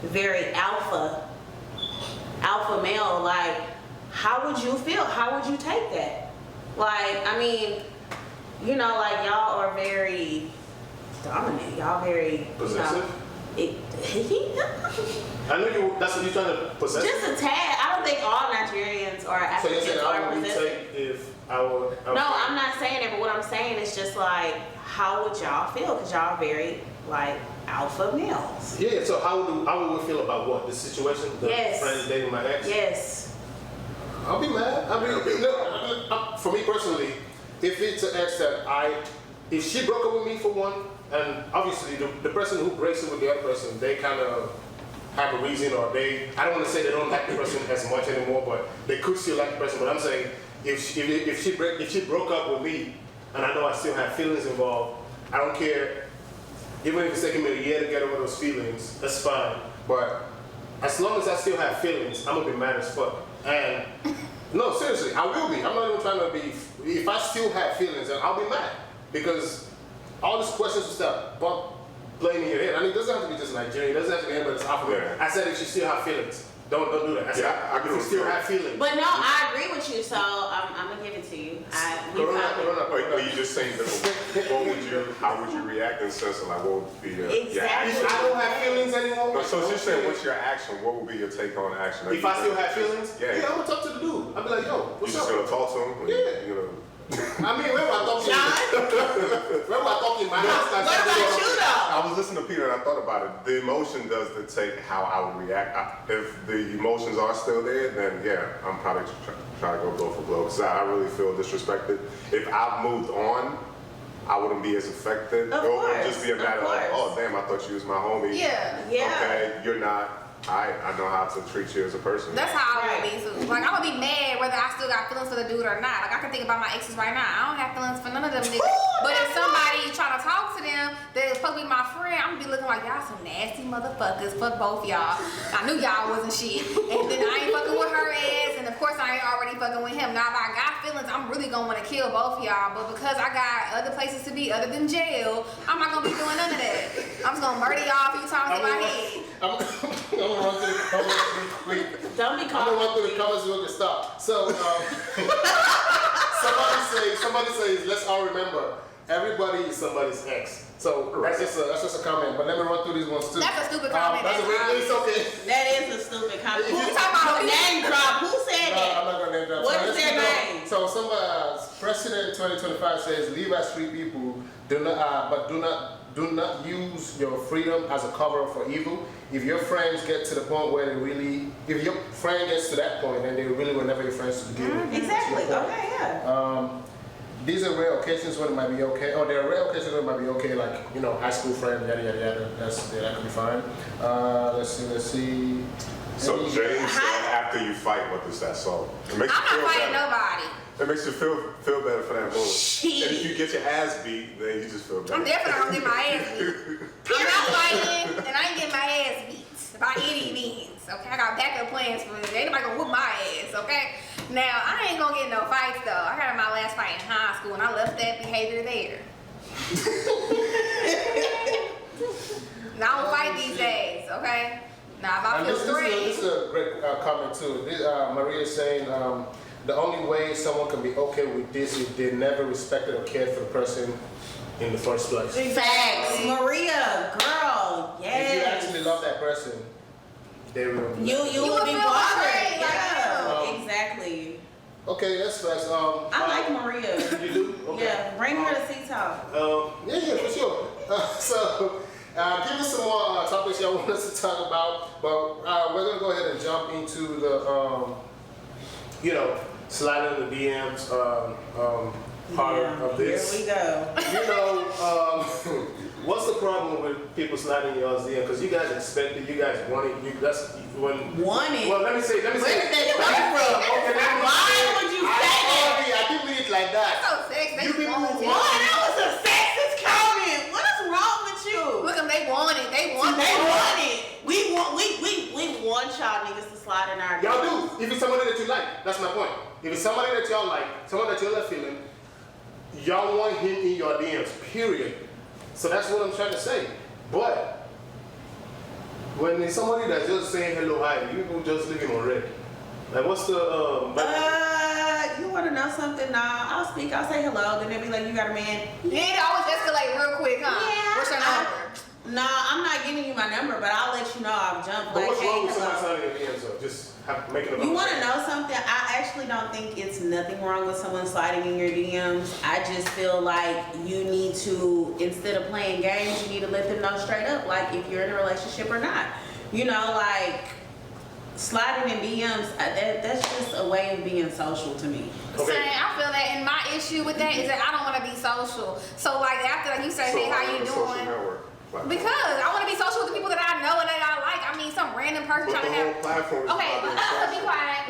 very alpha male, like, how would you feel? How would you take that? Like, I mean, like y'all are very dominant. Y'all very Possessive? I I know that's what you're trying to possess. just a tad. I don't think all Nigerians or So you're Africans saying are how would we possessive. take if our No, I'm not saying that, but what I'm saying is just like, how would y'all feel? Because y'all very, like, alpha males. Yeah, so how would we feel about what? The situation? The Yes. friend dating my ex? Yes. I'll be mad. For me personally, if it's an ex that if she broke up with me for one, and obviously the person who breaks it with the other person, they kind of have a reason, or I don't want to say they don't like the person as much anymore, but they could still like the person. But I'm saying, if she broke up with me, and I know I still have feelings involved, I don't care. Even if it's taking me a year to get over those feelings, that's fine. But as long as I still have feelings, I'm gonna be mad as fuck. And no, seriously, I will be. I'm not even trying to be. If I still have feelings, then I'll be mad, because all these questions will start playing in your head. I mean, it doesn't have to be just Nigerian. It doesn't have to be anybody that's African. Yeah. I said if you still have feelings, don't do that. I said I agree if you with still you. have feelings. But no, I agree with you, so I'm gonna give it to you. Are you just saying that? How would you react in the sense of like, what would be your Exactly. action? If I don't have feelings anymore. No, so she's saying, what's your action? What would be your take on action? If I still have feelings, yeah, I'm gonna talk to the dude. I'll be like, yo, you what's just up? gonna talk to him? Yeah. I mean, remember I talked to John? Remember I talked in my house. What about you though? I was listening to Peter and I thought about it. The emotion does dictate how I would react. If the emotions are still there, then yeah, I'm probably trying to go blow for blow, because I really feel disrespected. If I've moved on, I wouldn't be as affected. Of It would course, just be a matter of of, course. oh damn, I thought you was my homie. Yeah. Yeah. Okay, you're not. I know how to treat you as a person. That's how I would Right. be too. Like, I'm gonna be mad whether I still got feelings for the dude or not. Like, I can think about my exes right now. I don't have feelings for none of them niggas. But if somebody try to talk to them that is supposed to be my friend, I'm gonna be looking like, y'all some nasty motherfuckers. Fuck both y'all. I knew y'all wasn't shit. And then I ain't fucking with her ass. And of course, I ain't already fucking with him. Now, if I got feelings, I'm really gonna wanna kill both y'all. But because I got other places to be other than jail, I'm not gonna be doing none of that. I'm just gonna murder y'all a few times in my head. I'm gonna run through the comments real quick. Don't be I'm gonna run through the comments so we can stop. So, somebody says, let's all remember, everybody is somebody's ex. So that's just a comment. But let me run through these ones too. That's a stupid comment. That's it's okay. That is a stupid comment. If you Who talk about name drop? Who said No, that? I'm not gonna name drop. What So is let's their keep going. name? So President 2025 says, leave as free people. do not use your freedom as a cover for evil. If your friends get to the point where if your friend gets to that point, then they really were never your friends to begin with. Exactly. Okay, yeah. These are rare occasions when it might be okay. Oh, there are rare occasions when it might be okay, like, high school friend, yada yada yada. That could be fine. Let's see. So James said after you fight, what does that solve? It makes you I'm feel not fighting better. nobody. It makes you feel better for that moment. Shit. And if you get your ass beat, then you just feel better. I'm definitely gonna get my ass beat. I'm not fighting, and I ain't getting my ass beat by any means. Okay, I got backup plans for this. Ain't nobody gonna whoop my ass. Okay. Now I ain't gonna get no fights though. I got my last fight in high school, and I left that behavior there. Now I don't fight these days. Okay. Now if I feel threatened. This is a great comment too. Maria is saying the only way someone can be okay with this is they never respected or cared for the person in the first place. Facts. Maria, girl, yes. If you actually love that person, they will. You would be feel bothered. betrayed, Yeah, exactly. Okay, that's facts. I like Maria. You do? Okay. Yeah, bring her to cTalk. Yeah, for sure. So, give us some more topics y'all want us to talk about. But we're going to go ahead and jump into the, sliding in the DMs part of this. Here we go. What's the problem with people sliding in y'all's DM? Because you guys expect it, you guys want it. Want it? Well, let me say. Where did that come from? Why would you say that? I didn't mean it like that. That's so sexy. You people Boy, that was a sexist comment. What is wrong with you? Look them, they want it. They want They it. want it. We want y'all niggas to slide in our Y'all do. If it's somebody that you like, that's my point. If it's somebody that y'all like, someone that you're left feeling, y'all want him in your DMs, period. So that's what I'm trying to say. But when it's somebody that's just saying hello, hi, you will just leave him already. Like, what's the you want to know something? Nah, I'll speak. I'll say hello. Then they'll be like, you got a man? Yeah, it always escalate real quick, huh? Yeah. What's your number? No, I'm not giving you my number, but I'll let you know I've jumped. But Like, what's hey, wrong with somebody hello. signing your DMs though? Just making a You want to know something? I actually don't think it's nothing wrong with someone sliding in your DMs. I just feel like you need to, instead of playing games, you need to let them know straight up, like, if you're in a relationship or not. Like, sliding in DMs, that's just a way of being social to me. Okay. Same, I feel that, and my issue with that is that I don't want to be social. So like after you say, hey, how you doing? Because I want to be social with the people that I know and that I like. I mean, some random person But trying the to whole have. platform is Okay, about being be social. quiet.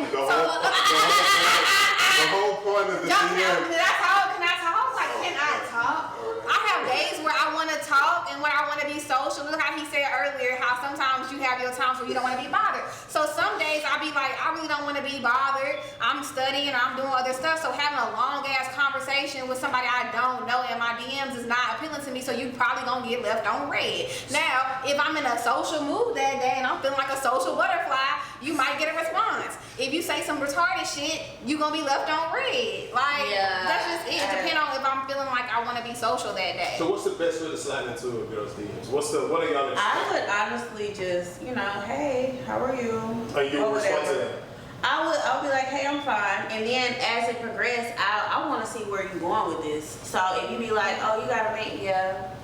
The whole point of the Don't tell DM. me, can I talk? Like, can I talk? I have days where I want to talk and where I want to be social. Look how he said earlier, how sometimes you have your times where you don't want to be bothered. So some days I'll be like, I really don't want to be bothered. I'm studying, I'm doing other stuff. So having a long ass conversation with somebody I don't know in my DMs is not appealing to me. So you probably gonna get left on red. Now, if I'm in a social mood that day and I'm feeling like a social butterfly, you might get a response. If you say some retarded shit, you gonna be left on red. Like, that's just it. Depending on if I'm feeling like I want to be social that day. So what's the best way to slide into a girl's DMs? What are y'all I would honestly just, hey, how are you? And you Or respond to whatever. that? I'll be like, hey, I'm fine. And then as it progresses, I want to see where you're going with this. So if you be like, oh, you got a mate? Yeah,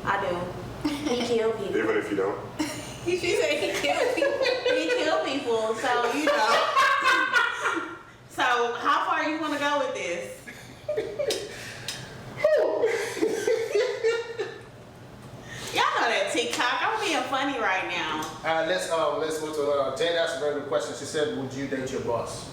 I do. He kill people. Even if you don't. He said he kill people. He kill people. So, So how far you want to go with this? Y'all know that TikTok. I'm being funny right now. Let's move to Jane asked a very good question. She said, would you date your boss?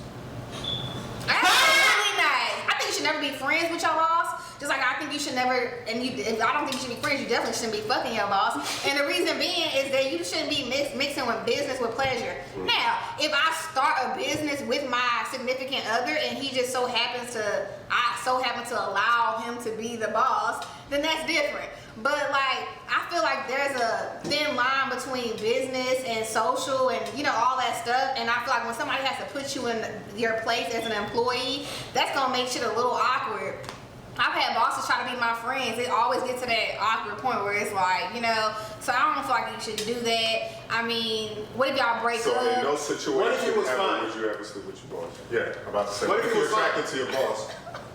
Absolutely not. I think you should never be friends with your boss. Just like I think you should never, I don't think you should be friends. You definitely shouldn't be fucking your boss. And the reason being is that you shouldn't be mixing with business with pleasure. Now, if I start a business with my significant other and he just I so happen to allow him to be the boss, then that's different. But like, I feel like there's a thin line between business and social and all that stuff. And I feel like when somebody has to put you in your place as an employee, that's gonna make shit a little awkward. I've had bosses try to be my friends. It always gets to that awkward point where it's like, so I don't feel like you should do that. I mean, what if y'all break So up? in those What if situations, it was fine? would you ever sleep with your boss? Yeah, I'm about to say. What if it you're was fine? attracted to your boss,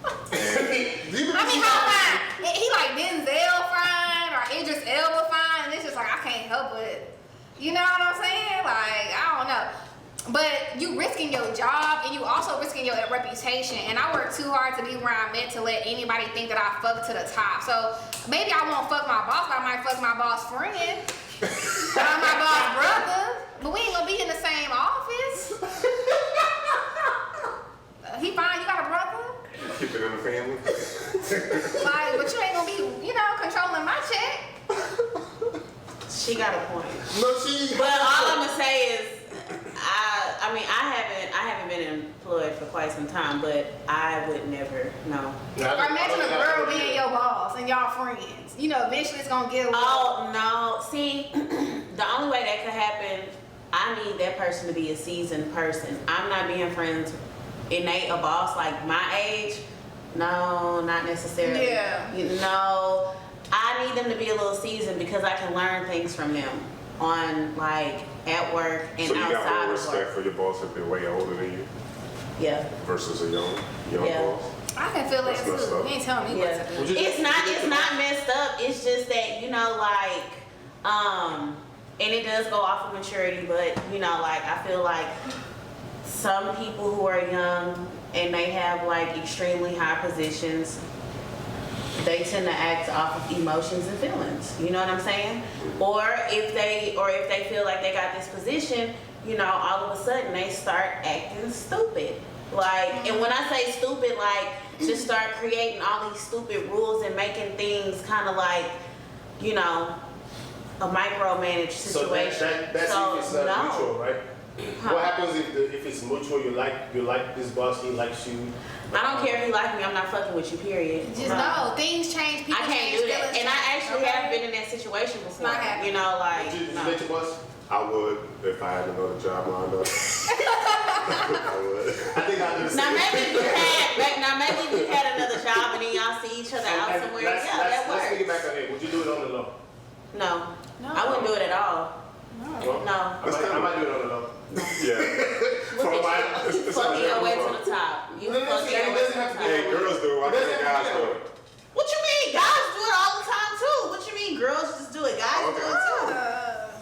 I mean, how fine? He like Denzel fine or Idris Elba fine, and it's just like I can't help it. You know what I'm saying? Like I don't know. But you risking your job and you also risking your reputation. And I work too hard to be where I'm at to let anybody think that I fuck to the top. So maybe I won't fuck my boss, but I might fuck my boss friend. Or my boss brother. But we ain't gonna be in the same office. He fine, you got a brother? Keep it in the family. Like, but you ain't gonna be, controlling my check. She got a point. No, she. But all I'm gonna say is, I haven't been employed for quite some time, but I would never know. Or imagine a girl being your boss and y'all friends. Eventually it's gonna get a little. Oh no! See, the only way that could happen, I need that person to be a seasoned person. I'm not being friends. Innate a boss like my age? No, not necessarily. Yeah. No, I need them to be a little seasoned because I can learn things from them on at work and So you got outside more of respect work. for your boss if they're way older than you Yeah. versus a young Yeah. boss. I can feel that That's messed too. up. You ain't telling me Yeah. what to do. It's not messed up. It's just that, and it does go off of maturity, but I feel like some people who are young and they have extremely high positions, they tend to act off of emotions and feelings. You know what I'm saying? Or if they feel like they got this position, all of a sudden they start acting stupid. And when I say stupid, just start creating all these stupid rules and making things kind of a micromanaged situation. So that's if it's mutual, right? Huh. What happens if it's mutual? You like this boss, he likes you. I don't care if you like me. I'm not fucking with you. Period. Just know things change. People I can't change. do that, feelings and I change, actually okay? haven't been in that situation before. Not happening. Did you no. let your boss? I would if I had another job lined up. I would. I think I do the Now same. maybe if you had another job and then y'all see each other out somewhere. Let's That take it works. back on it. Would you do it on the low? No, No. I wouldn't do it at all. Well, No. I might do it on the low. Yeah. Look at you. You fucking your way to the top. You No, fucking see, your it way to doesn't have the to be- top. Hey, girls do. Why can't guys do it? What you mean? Guys do it all the time too. What you mean? Girls just do it. Guys do it too.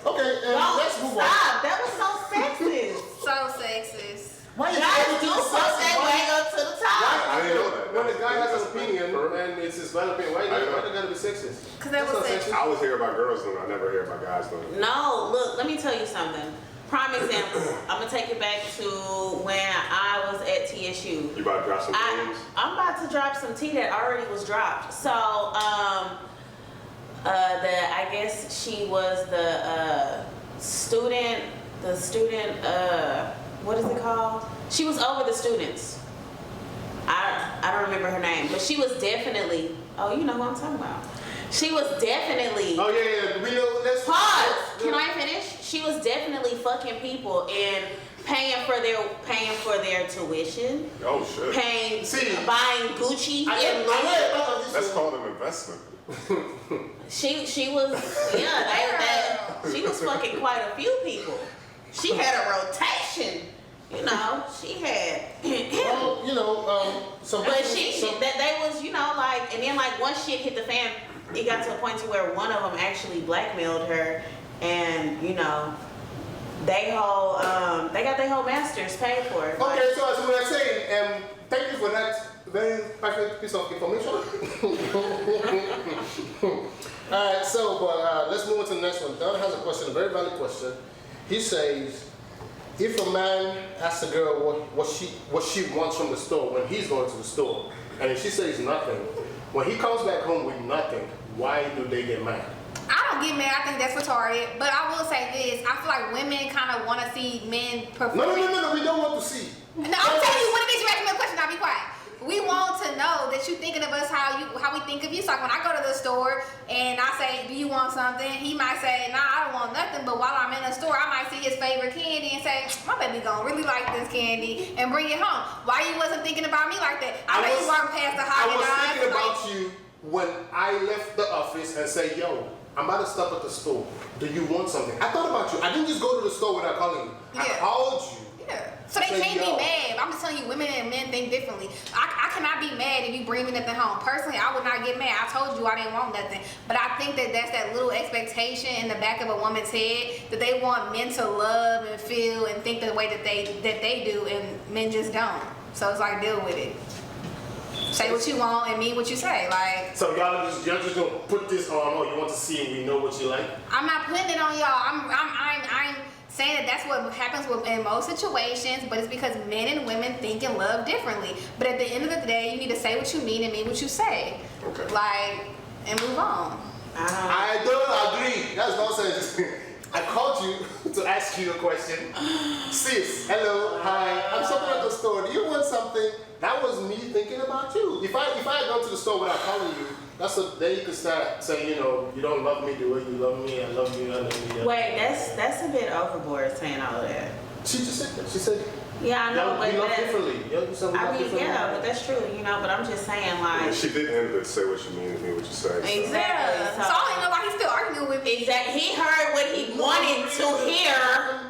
Okay, No, let's move on. stop. That was so sexist. So sexist. Why you Guys always do the fuck sexist? that way up to the top. I didn't know that. When a guy has That's an opinion perfect. and it's his valid opinion, why I know. they gotta be sexist? Cause that That's was not sexist. I always hear about girls doing it. I never hear about guys doing it. No, look, let me tell you something. Prime example. I'm gonna take it back to when I was at TSU. You about to drop some names? I'm about to drop some tea that already was dropped. So, I guess she was the student, what is it called? She was over the students. I don't remember her name, but she was definitely, oh, you know who I'm talking about. She was definitely. Oh yeah. We know. Let's Pause. Can I finish? She was definitely fucking people and paying for their tuition, Oh shit. buying Gucci and Louis. That's called an investment. She was she was fucking quite a few people. She had a rotation. She had. Well, so But they was, and then once shit hit the fan, it got to a point to where one of them actually blackmailed her, and they got their whole masters paid for it. Okay, so as we were saying, thank you for that very perfect piece of information. Alright, so let's move on to the next one. Don has a question, a very valid question. He says, if a man asks a girl what she wants from the store when he's going to the store, and if she says nothing, when he comes back home with nothing, why do they get mad? I don't get mad. I think that's retarded. But I will say this: I feel like women kind of want to see men perform. No, we don't want to see. No, I'm telling you, when it makes you ask me a question, I'll be quiet. We want to know that you thinking of us how we think of you. So like when I go to the store and I say, "Do you want something?" He might say, "Nah, I don't want nothing." But while I'm in the store, I might see his favorite candy and say, "My baby gonna really like this candy," and bring it home. Why you wasn't thinking about me like that? I know you weren't past the I Haagen was Dazs. thinking about you when I left the office and say, "Yo, I'm about to stop at the store. Do you want something?" I thought about you. I didn't just go to the store without calling you. I Yeah. called you Yeah. So they can't be mad. I'm just telling you, women and men think differently. I cannot be mad if you bring me nothing home. Personally, I would not get mad. I told you I didn't want nothing. But I think that that's that little expectation in the back of a woman's head that they want men to love and feel and think the way that they do, and men just don't. So it's like, deal with it. Say what you want and mean what you say. Like, So y'all just gonna put this on? Oh, you want to see and we know what you like? I'm not putting it on y'all. I'm saying that that's what happens in most situations, but it's because men and women think and love differently. But at the end of the day, you need to say what you mean and mean what you say. Okay. Like, and move on. I don't agree. That's nonsense. I called you to ask you a question. Sis, hello, hi. I'm shopping at the store. Do you want something? That was me thinking about you. If I had gone to the store without calling you, then you could start saying, you know, you don't love me the way you love me. I love you. I love you. Wait, that's a bit overboard saying all of that. She just said that. She said, Yeah, I know, but we love that- differently. yeah, but that's true, you know. But I'm just saying, like, She did end it. Say what you mean and mean what you say. So. exactly. Yeah. So I don't know why he's still arguing with me. Exactly. He heard what he wanted to hear.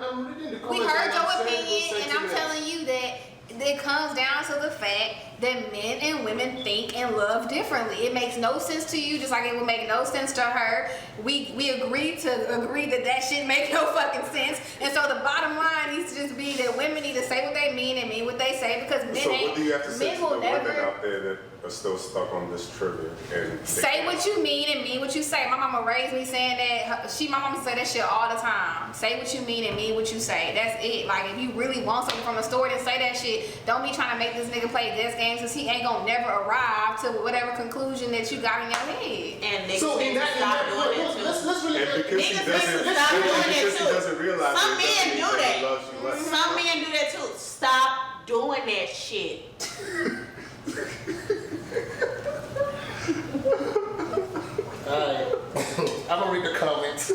I'm reading the comments. We heard and your I'm saying opinion, those and I'm sentiments. telling you that it comes down to the fact that men and women think and love differently. It makes no sense to you, just like it would make no sense to her. We agreed that shit make no fucking sense. And so the bottom line needs to just be that women need to say what they mean and mean what they say, because men So what do you have to say men to the will women never out there that are still stuck on this trivia? And say what you mean and mean what you say. My mama raised me saying that. My mama say that shit all the time. Say what you mean and mean what you say. That's it. Like, if you really want something from the store, then say that shit. Don't be trying to make this nigga play guess games, because he ain't gonna never arrive to whatever conclusion that you got in your head. And niggas So need to stop doing it too. let's really And because she Niggas doesn't, need to stop doing it because she too. doesn't realize Some it, men doesn't do mean that. he loves you less. Some men do that too. Stop doing that shit. Alright. I'm gonna read the comments.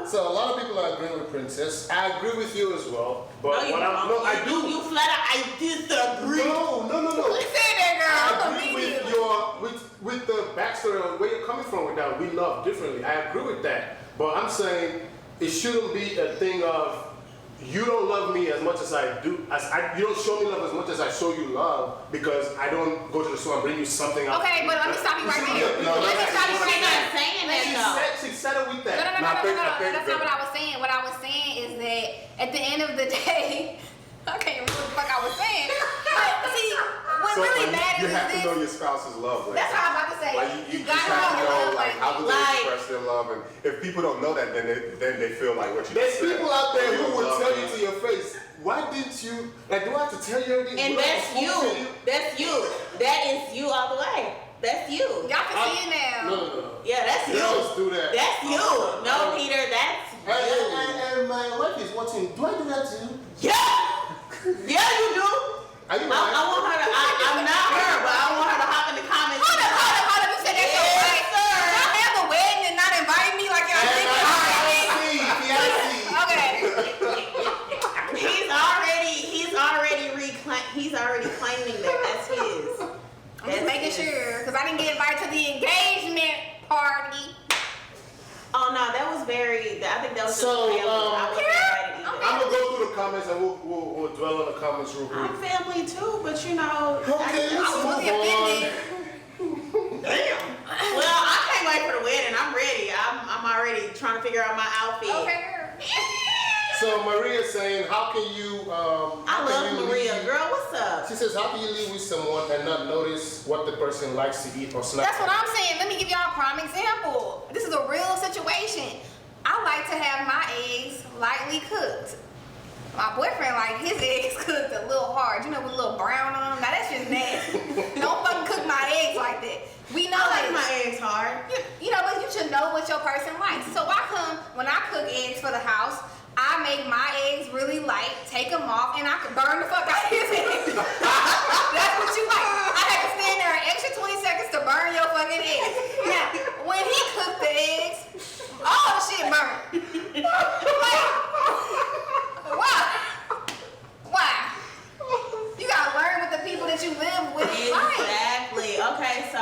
So a lot of people are agreeing with Princess. I agree with you as well. But No, you what I'm, don't. no, I do. You flat out, I disagree. No. He said that, girl. I agree with the backstory on where you're coming from with that. We love differently. I agree with that. But I'm saying it shouldn't be a thing of you don't love me as much as I do. You don't show me love as much as I show you love, because I don't go to the store and bring you something else. Okay, but let me stop you right there. No, Let me stop you right She's there. not saying that though. She said it with No, that. no. I think That's not what I was saying. What I was saying is that at the end of the day, I can't remember what the fuck I was saying. But see, what So really like, matters you have to is know this. your spouse's love language. That's what I'm about to say. Like you gotta just have to your know love like how do language. they express their love, and if people don't know that, then they feel like what you There's just said. people out there You who don't will love tell me. you to your face, why didn't you, like, do I have to tell you everything? And Do I that's have to force you. That's you. That is you all the way. That's you. Y'all can see it now. No. Yeah, that's you. Girls do that. That's you. No, Peter, that's you. And my wife is watching. Do I do that too? Yeah. Yeah, you do. Are you I want her to, I'm not her, but I want her to hop in the comments. Hold up. You said that's your Yes, wife. sir. Y'all have a wedding and not invite me like y'all think PIC. Okay. He's already claiming that that's his. I'm just making sure, because I didn't get invited to the engagement party. Oh no, that was very. I think that was just So, family. I wasn't invited either. I'm gonna go through the comments and we'll dwell on the comments real quick. I'm family too, but you know. Okay, I let's was move really offended. on. Damn. Well, I can't wait for the wedding. I'm ready. I'm already trying to figure out my outfit. Okay, girl. So Maria's saying, how can you? I love Maria. Girl, what's up? She says, how can you live with someone and not notice what the person likes to eat or snack? That's what I'm saying. Let me give y'all a prime example. This is a real situation. I like to have my eggs lightly cooked. My boyfriend like his eggs cooked a little hard, you know, with a little brown on them. Now that's just nasty. Don't fucking cook my eggs like that. We know I like that. my eggs hard. You know, but you should know what your person likes. So when I cook eggs for the house, I make my eggs really light, take them off, and I can burn the fuck out of his eggs. That's what you like. I had to stand there an extra 20 seconds to burn your fucking eggs. Now, when he cooked the eggs, all the shit burned. Like, why? You gotta learn with the people that you live with. Right. Exactly. Okay, so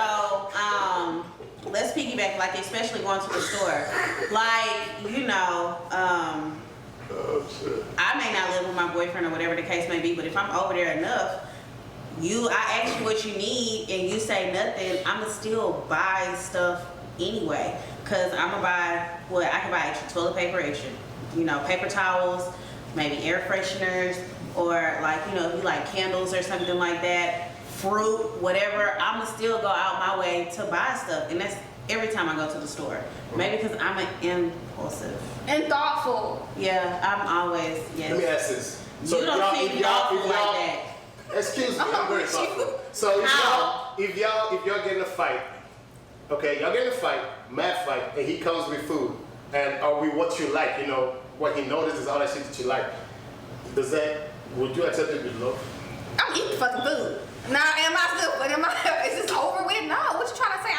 let's piggyback, like especially going to the store. Like, you know, Oh shit. I may not live with my boyfriend or whatever the case may be, but if I'm over there enough, I ask you what you need and you say nothing, I'ma still buy stuff anyway. Cause I'ma buy I can buy extra toilet paper, extra, you know, paper towels, maybe air fresheners, or like, you know, if you like candles or something like that, fruit, whatever, I'ma still go out my way to buy stuff. And that's every time I go to the store. Maybe because I'm an impulsive. And thoughtful. Yeah, I'm always, yes. Let me ask this. You don't seem thoughtful like that. Excuse me, I'm very thoughtful. So if y'all get in a fight, okay, y'all get in a fight, mad fight, and he comes with food, and or with what you like, you know, what he notices, all that shit that you like, would you accept it with love? I'm eating fucking food. Now, is this over with? No, what you trying to say?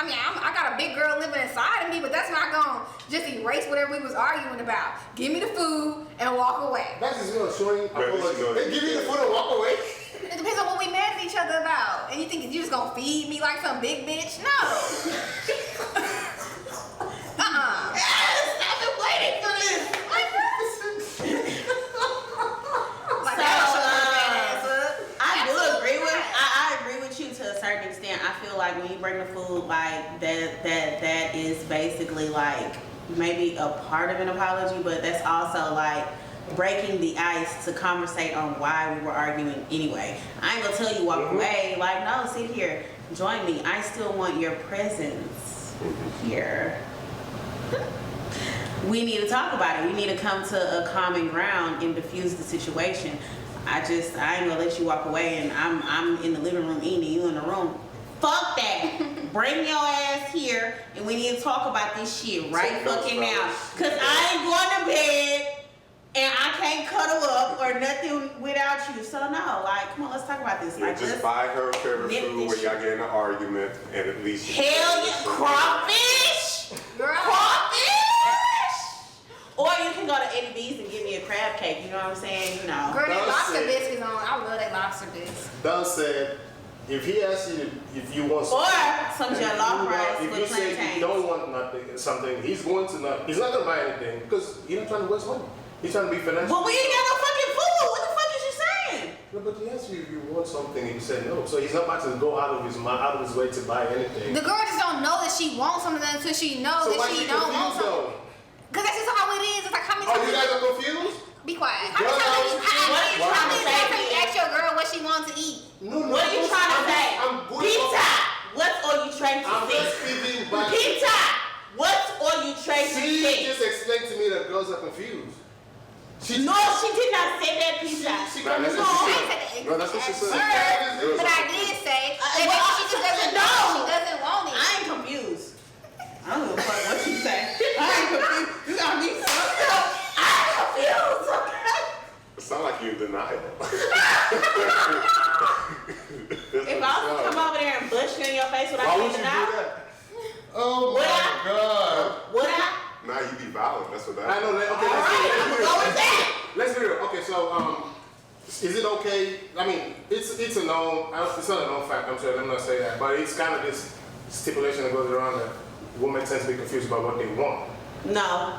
I got a big girl living inside of me, but that's not gonna just erase whatever we was arguing about. Give me the food and walk away. That's just showing apology. They give you the food and walk away. It depends on what we mad at each other about. And you think you just gonna feed me like some big bitch? No. I've been waiting for this. I agree with you to a certain extent. I feel like when you bring the food, like that is basically like maybe a part of an apology, but that's also like breaking the ice to conversate on why we were arguing anyway. I ain't gonna tell you walk away. Like, no, sit here, join me. I still want your presence here. We need to talk about it. We need to come to a common ground and diffuse the situation. I ain't gonna let you walk away and I'm in the living room eating, you in the room. Fuck that. Bring your ass here and we need to talk about this shit right fucking now. Cause I ain't going to bed and I can't cuddle up or nothing without you. So no, like, come on, let's talk about this. Yeah, like, just buy her favorite food when y'all get in an argument and at least hell yeah, crawfish! Girl. Crawfish! Or you can go to Eddie B's and give me a crab cake, you know what I'm saying? You know. Girl, that lobster said- biscuits on. I love that lobster biscuits. Don said, if he asks you if you want Or some and jollof rice if with you say you plantains. don't want something, he's not gonna buy anything because he's not trying to waste money. He's trying to be financial. But we ain't got no fucking food. What the fuck is you saying? No, but he asked you if you want something and you said no. So he's not about to go out of his way to buy anything. The girl just don't know that she wants something until she knows So that why she she don't want confused something. though? Cause that's just how it is. It's like how many Oh, times you guys are confused? be quiet. Girl, How many what are you trying to say? times have you asked your girl what she wants to eat? No. What are you trying to say? I'm good. Pizza! What are you trying to I'm say? just feeding back. Pizza! What are you trying to She say? just explained to me that girls are confused. No, she did not say that pizza. She Nah, that's got what she me. said. No, that's what she said. But I did say that well, maybe she just doesn't know. She doesn't want it. I ain't confused. I don't give a fuck what you say. I ain't confused. You got me fucked up. I'm confused, okay? It sounds like you're in denial. If I was to come over there and bush you in your face, would I Why be would you do denied? that? Oh Would my I? God. Would I? Nah, you be violent. That's what that I know that. Okay, All right, I'm gonna go with that. let's be real. Okay, so is it okay? I mean, it's a known. It's not a known fact. I'm sure. Let me not say that, but it's kind of this stipulation that goes around that women tend to be confused about what they want. No.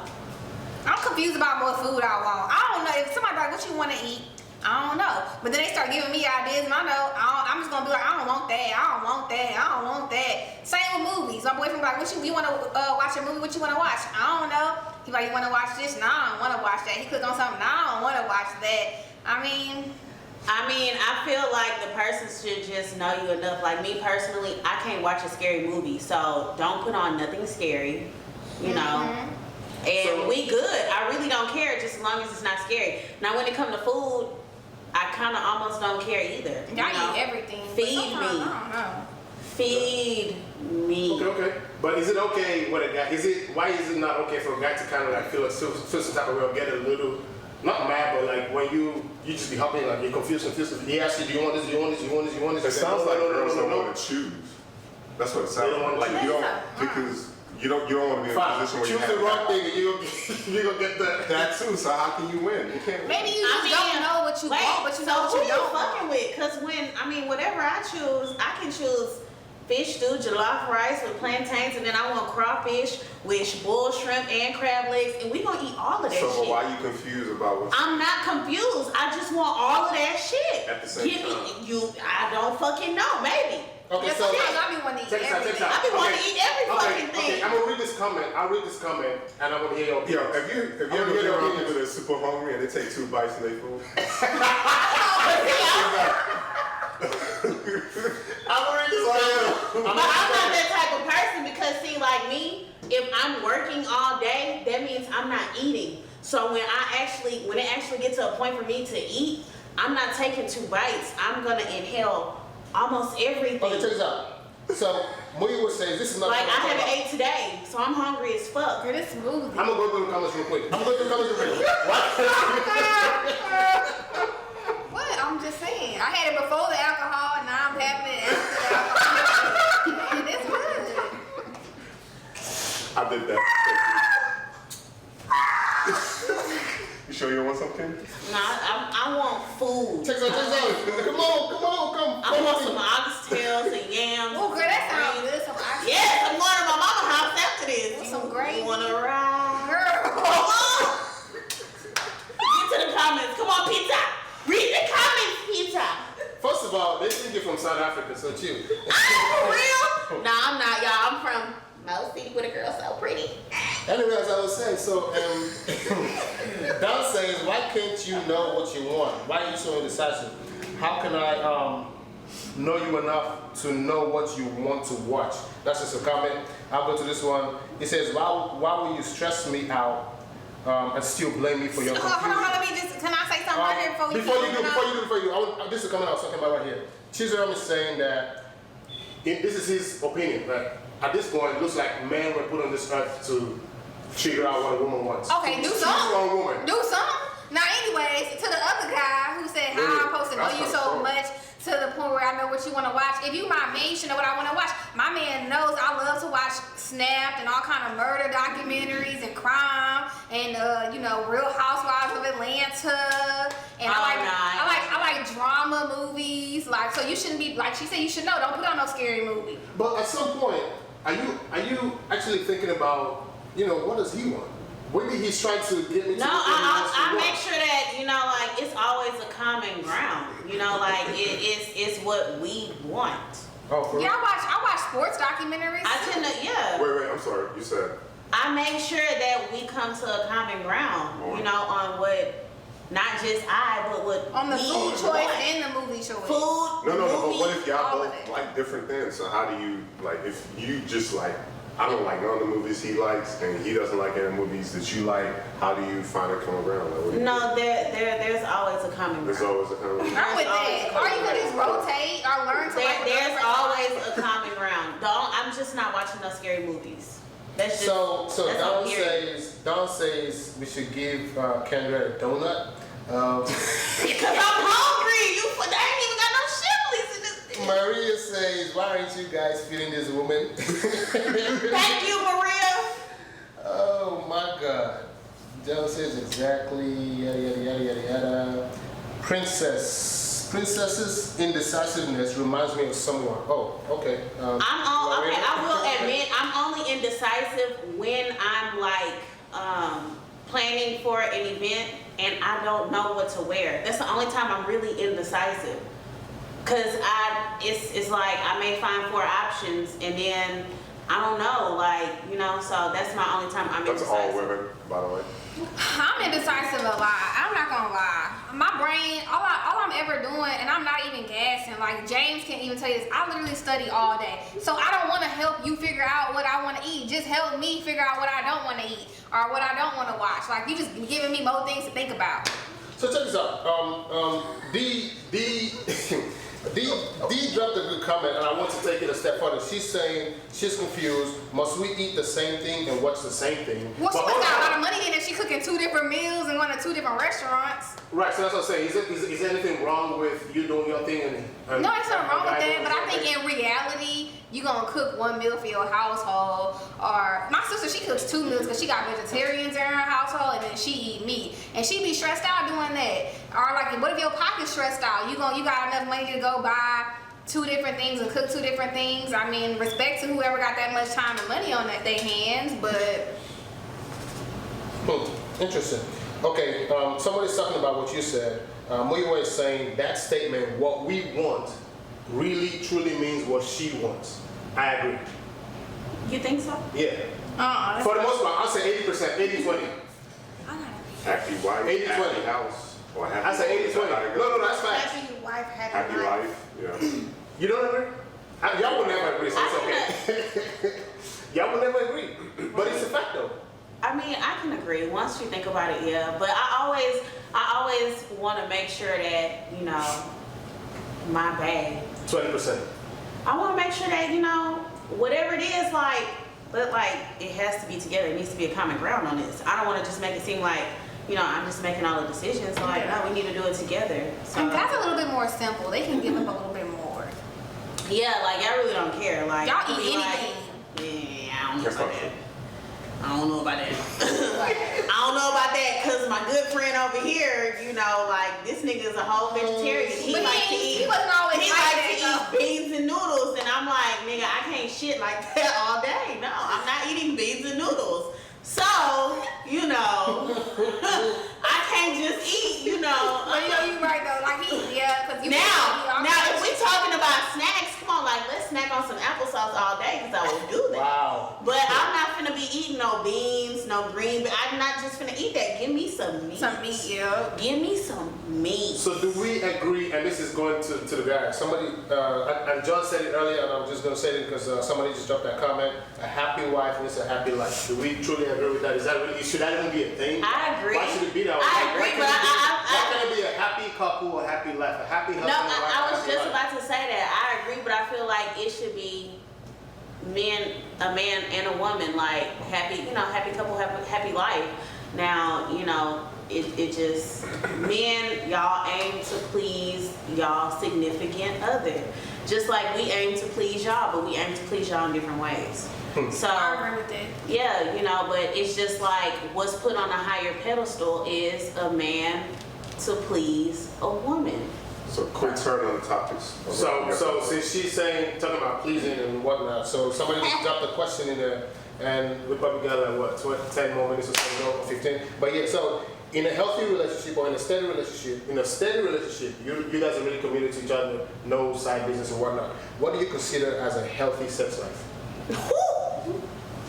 I'm confused about what food I want. I don't know. If somebody like, what you want to eat? I don't know. But then they start giving me ideas, and I know I'm just gonna be like, I don't want that. I don't want that. I don't want that. Same with movies. My boyfriend be like, you want to watch a movie? What you want to watch? I don't know. He like, you want to watch this? No, I don't want to watch that. He click on something. No, I don't want to watch that. I mean, I feel like the person should just know you enough. Like me personally, I can't watch a scary movie, so don't put on nothing scary, you know. And So- we good. I really don't care, just as long as it's not scary. Now, when it comes to food, I kind of almost don't care either. y'all you know? eat everything. but Feed sometimes me. I don't know. Feed me. Okay. But is it okay with a guy? Why is it not okay for a guy to kind of like feel some type of way or get a little, not mad, but like when you just be hopping, like you're confused. He asks you, do you want this? Do you want this? Do you want this? Do you want this? It You say, sounds no, like no, no, girls no, don't no, want to choose. That's what it They sounds don't like. wanna Like you don't, choose. because you don't want to be in a Fine. position where you Choose have the wrong thing and you're gonna get that. that too. So how can you win? You can't win. Maybe you just don't know what you want, but you know so what you who don't you fucking want. with? Because whatever I choose, I can choose fish stew, jollof rice with plantains, and then I want crawfish with boiled shrimp and crab legs, and we gonna eat all of that So shit. why are you confused about what's I'm not confused. I just want all of that shit. At the same Give me, time. I don't fucking know. Maybe. Okay, Yes, so sometimes I be wanting to eat check this out, check this everything. out. I be wanting to eat every Okay, fucking thing. I'm gonna read this comment. I'll read this comment, and I'm gonna hear your Yo, opinion. have you I'm ever gonna been hear your around opinion. people that are super hungry and they take 2 bites and they food? I'm gonna read this comment. But I'm not that type of person because see, like me, if I'm working all day, that means I'm not eating. So when it actually gets to a point for me to eat, I'm not taking 2 bites. I'm gonna inhale almost everything. Okay, check this out. So, Muyi was saying, this is not Like what I'm I talking haven't ate today, so I'm hungry as fuck. Girl, this smoothie. I'm gonna go through the comments real quick. What? I'm just saying. I had it before the alcohol, and now I'm having it after the alcohol. And it's good. I did that. You sure you don't want something? Nah, I want food. Check this out, check this out. Come on. I want some oxtails and yams. Oh, girl, that sounds greens. good. Some ice cream. Yes, I'm going to my mama's house after this. With some gravy. You wanna ride? Girl. Come on. Get to the comments. Come on, pizza. Read the comments, pizza. First of all, they think you're from South Africa, so chill. For real? Nah, I'm not, y'all. I'm from Mo City with a girl so pretty. Anyway, as I was saying, so Don says, why can't you know what you want? Why are you so indecisive? How can I know you enough to know what you want to watch? That's just a comment. I'll go to this one. It says, why will you stress me out and still blame me for your confusion? Hold on, let me just, can I say something right here before we Before you keep do, this is a comment I was talking about right here. Chizoram is saying that this is his opinion, that at this point it looks like men were put on this earth to figure out what a woman wants. Okay, To do choose something. your own woman. Do something. Now, anyways, to the other guy who said, how I'm supposed to know you so much to the point where I know what you want to watch. If you my man, you should know what I want to watch. My man knows I love to watch Snapped and all kind of murder documentaries and crime and Real Housewives of Atlanta. And I like drama movies. Like, so you shouldn't be, like she said, you should know. Don't put on no scary movie. But at some point, are you actually thinking about, what does he want? Maybe he's trying to get me to No, I make sure that, it's always a common ground. It's what we want. Oh, for real? Yeah, I watch sports documentaries. I tend to, yeah. Wait, I'm sorry. You said. I make sure that we come to a common ground, on what, not just but what on the we food choice want. and the movie choice. Food, No, but movie, what if y'all all of both it. like different things? So how do you, if you just I don't like none of the movies he likes, and he doesn't like any movies that you like, how do you find a common ground? Like, what do you No, there's always a common There's ground. always a common ground. I'm with that. Or you can just rotate or learn to like There's another always person. a common ground. I'm just not watching no scary movies. That's just So that's Don all period. says we should give Kendra a donut. Because I'm hungry. They ain't even got no shivelies in this thing. Maria says, why aren't you guys feeding this woman? Thank you, Maria. Oh my God. Del says exactly, yada yada yada yada yada. Princess's indecisiveness reminds me of someone. Oh, okay. I will admit I'm only indecisive when I'm planning for an event and I don't know what to wear. That's the only time I'm really indecisive. Cause it's like I may find 4 options and then I don't know, so that's my only time I'm That's indecisive. all women, by the way. I'm indecisive a lot. I'm not gonna lie. My brain, all I'm ever doing, and I'm not even gassing. Like James can't even tell you this. I literally study all day. So I don't want to help you figure out what I want to eat. Just help me figure out what I don't want to eat or what I don't want to watch. Like you just giving me more things to think about. So check this out. D dropped a good comment, and I want to take it a step further. She's saying she's confused. Must we eat the same thing and watch the same thing? Well, she But must hold got a on. lot of money then if she cooking 2 different meals and going to 2 different restaurants. Right, so that's what I'm saying. Is there anything wrong with you doing your thing and No, there's nothing wrong with guy that, doing but I his think thing? in reality, you gonna cook 1 meal for your household. Or my sister, she cooks 2 meals because she got vegetarians in her household, and then she eat meat, and she be stressed out doing that. Or like, what if your pocket's stressed out? You got enough money to go buy two different things and cook two different things. I mean, respect to whoever got that much time and money on their hands, but. Interesting. Okay, somebody's talking about what you said. Muyiwa is saying that statement, what we want, really truly means what she wants. I agree. You think so? Yeah. For the most part, I'll say 80%, 80-20. Happy wife, 80-20. happy house, or happy. I say 80-20. No, that's fine. Happy wife, Happy life. Yeah. You don't agree? Y'all will never agree, so it's okay. Y'all will never agree. But it's a fact though. I mean, I can agree. Once you think about it, yeah. But I always want to make sure that, you know, my bag. 20%. I want to make sure that, you know, whatever it is, like, but like, it has to be together. It needs to be a common ground on this. I don't want to just make it seem like, you know, I'm just making all the decisions. Like, no, we need to do it together. So, And guys are a little bit more simple. They can give up a little bit more. yeah, like, y'all really don't care. Like, Y'all you eat be like, anything. yeah, I don't know That's about not that. I don't know about that. I don't know about that because my good friend over here, you know, like this nigga is a whole vegetarian. He But like to he eat. wasn't always He like like that, to eat though. beans and noodles, and I'm like, nigga, I can't shit like that all day. No, I'm not eating beans and noodles. So, you know, I can't just eat, you know. But you know, you right though. Like because you Now, if we talking about snacks, come on, like let's snack on some applesauce all day because I will do that. Wow. But I'm not finna be eating no beans, no green. I'm not just finna eat that. Give me some meat. Some meat, yeah. Give me some meat. So do we agree, and this is going to the guys, somebody, and John said it earlier, and I'm just going to say it because somebody just dropped that comment, a happy wife means a happy life. Do we truly agree with that? Is that really, should that even be a thing? I agree. Why should it be that way? I agree, but why can't it be a happy couple, a happy life, a happy husband, No, and wife, I was happy just life? about to say that. I agree, but I feel like it should be a man and a woman, like happy, you know, happy couple, happy life. Now, you know, it just, men, y'all aim to please y'all significant other. Just like we aim to please y'all, but we aim to please y'all in different ways. So, I agree with that. yeah, you know, but it's just like what's put on a higher pedestal is a man to please a woman. So quick turn on the topics. So since she's saying, talking about pleasing and whatnot, so somebody just dropped a question in there, and we probably got like what, 10 more minutes or so, or 15. But yeah, so in a healthy relationship or in a steady relationship, you guys are really committed to each other, no side business and whatnot. What do you consider as a healthy sex life?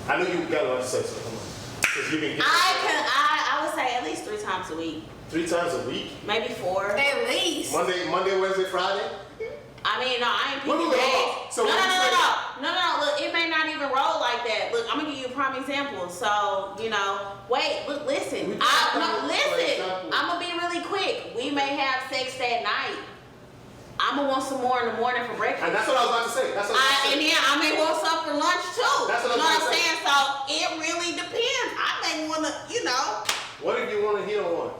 I know you got a lot of sex, so come on. 'Cause you've been getting I would say at least 3 times a week, 3 times a week, maybe 4. At least. Monday, Wednesday, Friday. I mean, no, I ain't picking Wait, days. so No. when you say- Look, it may not even roll like that. Look, I'm gonna give you a prime example. So, you know, wait, look, listen. Listen. I'm gonna be really quick. We may have sex that night. I'm gonna want some more in the morning for breakfast. And that's what I was about to say. And then I may want some for lunch too. That's what you know I what was I'm saying. saying? So it really depends. I may wanna, you know, What if you want to hit on one?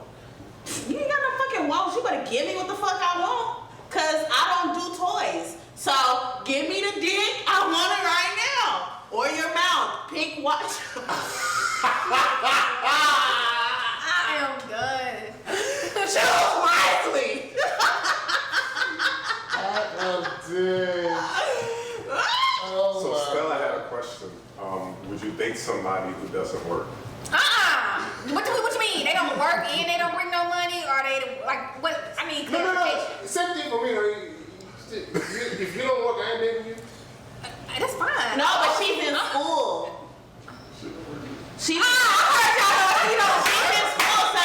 you ain't got no fucking wants. You better give me what the fuck I want. Cause I don't do toys. So give me the dick. I want it right now. Or your mouth. Pick what. I am done. Choose wisely. I'm dead. So Stella had a question. Would you date somebody who doesn't work? What you mean? They don't work and they don't bring no money, or they like what? I mean, No. clarification. Same thing for me. If you don't work, I ain't dating you. That's fine. No, but she's in school. She's I heard y'all. You know, she's in school, so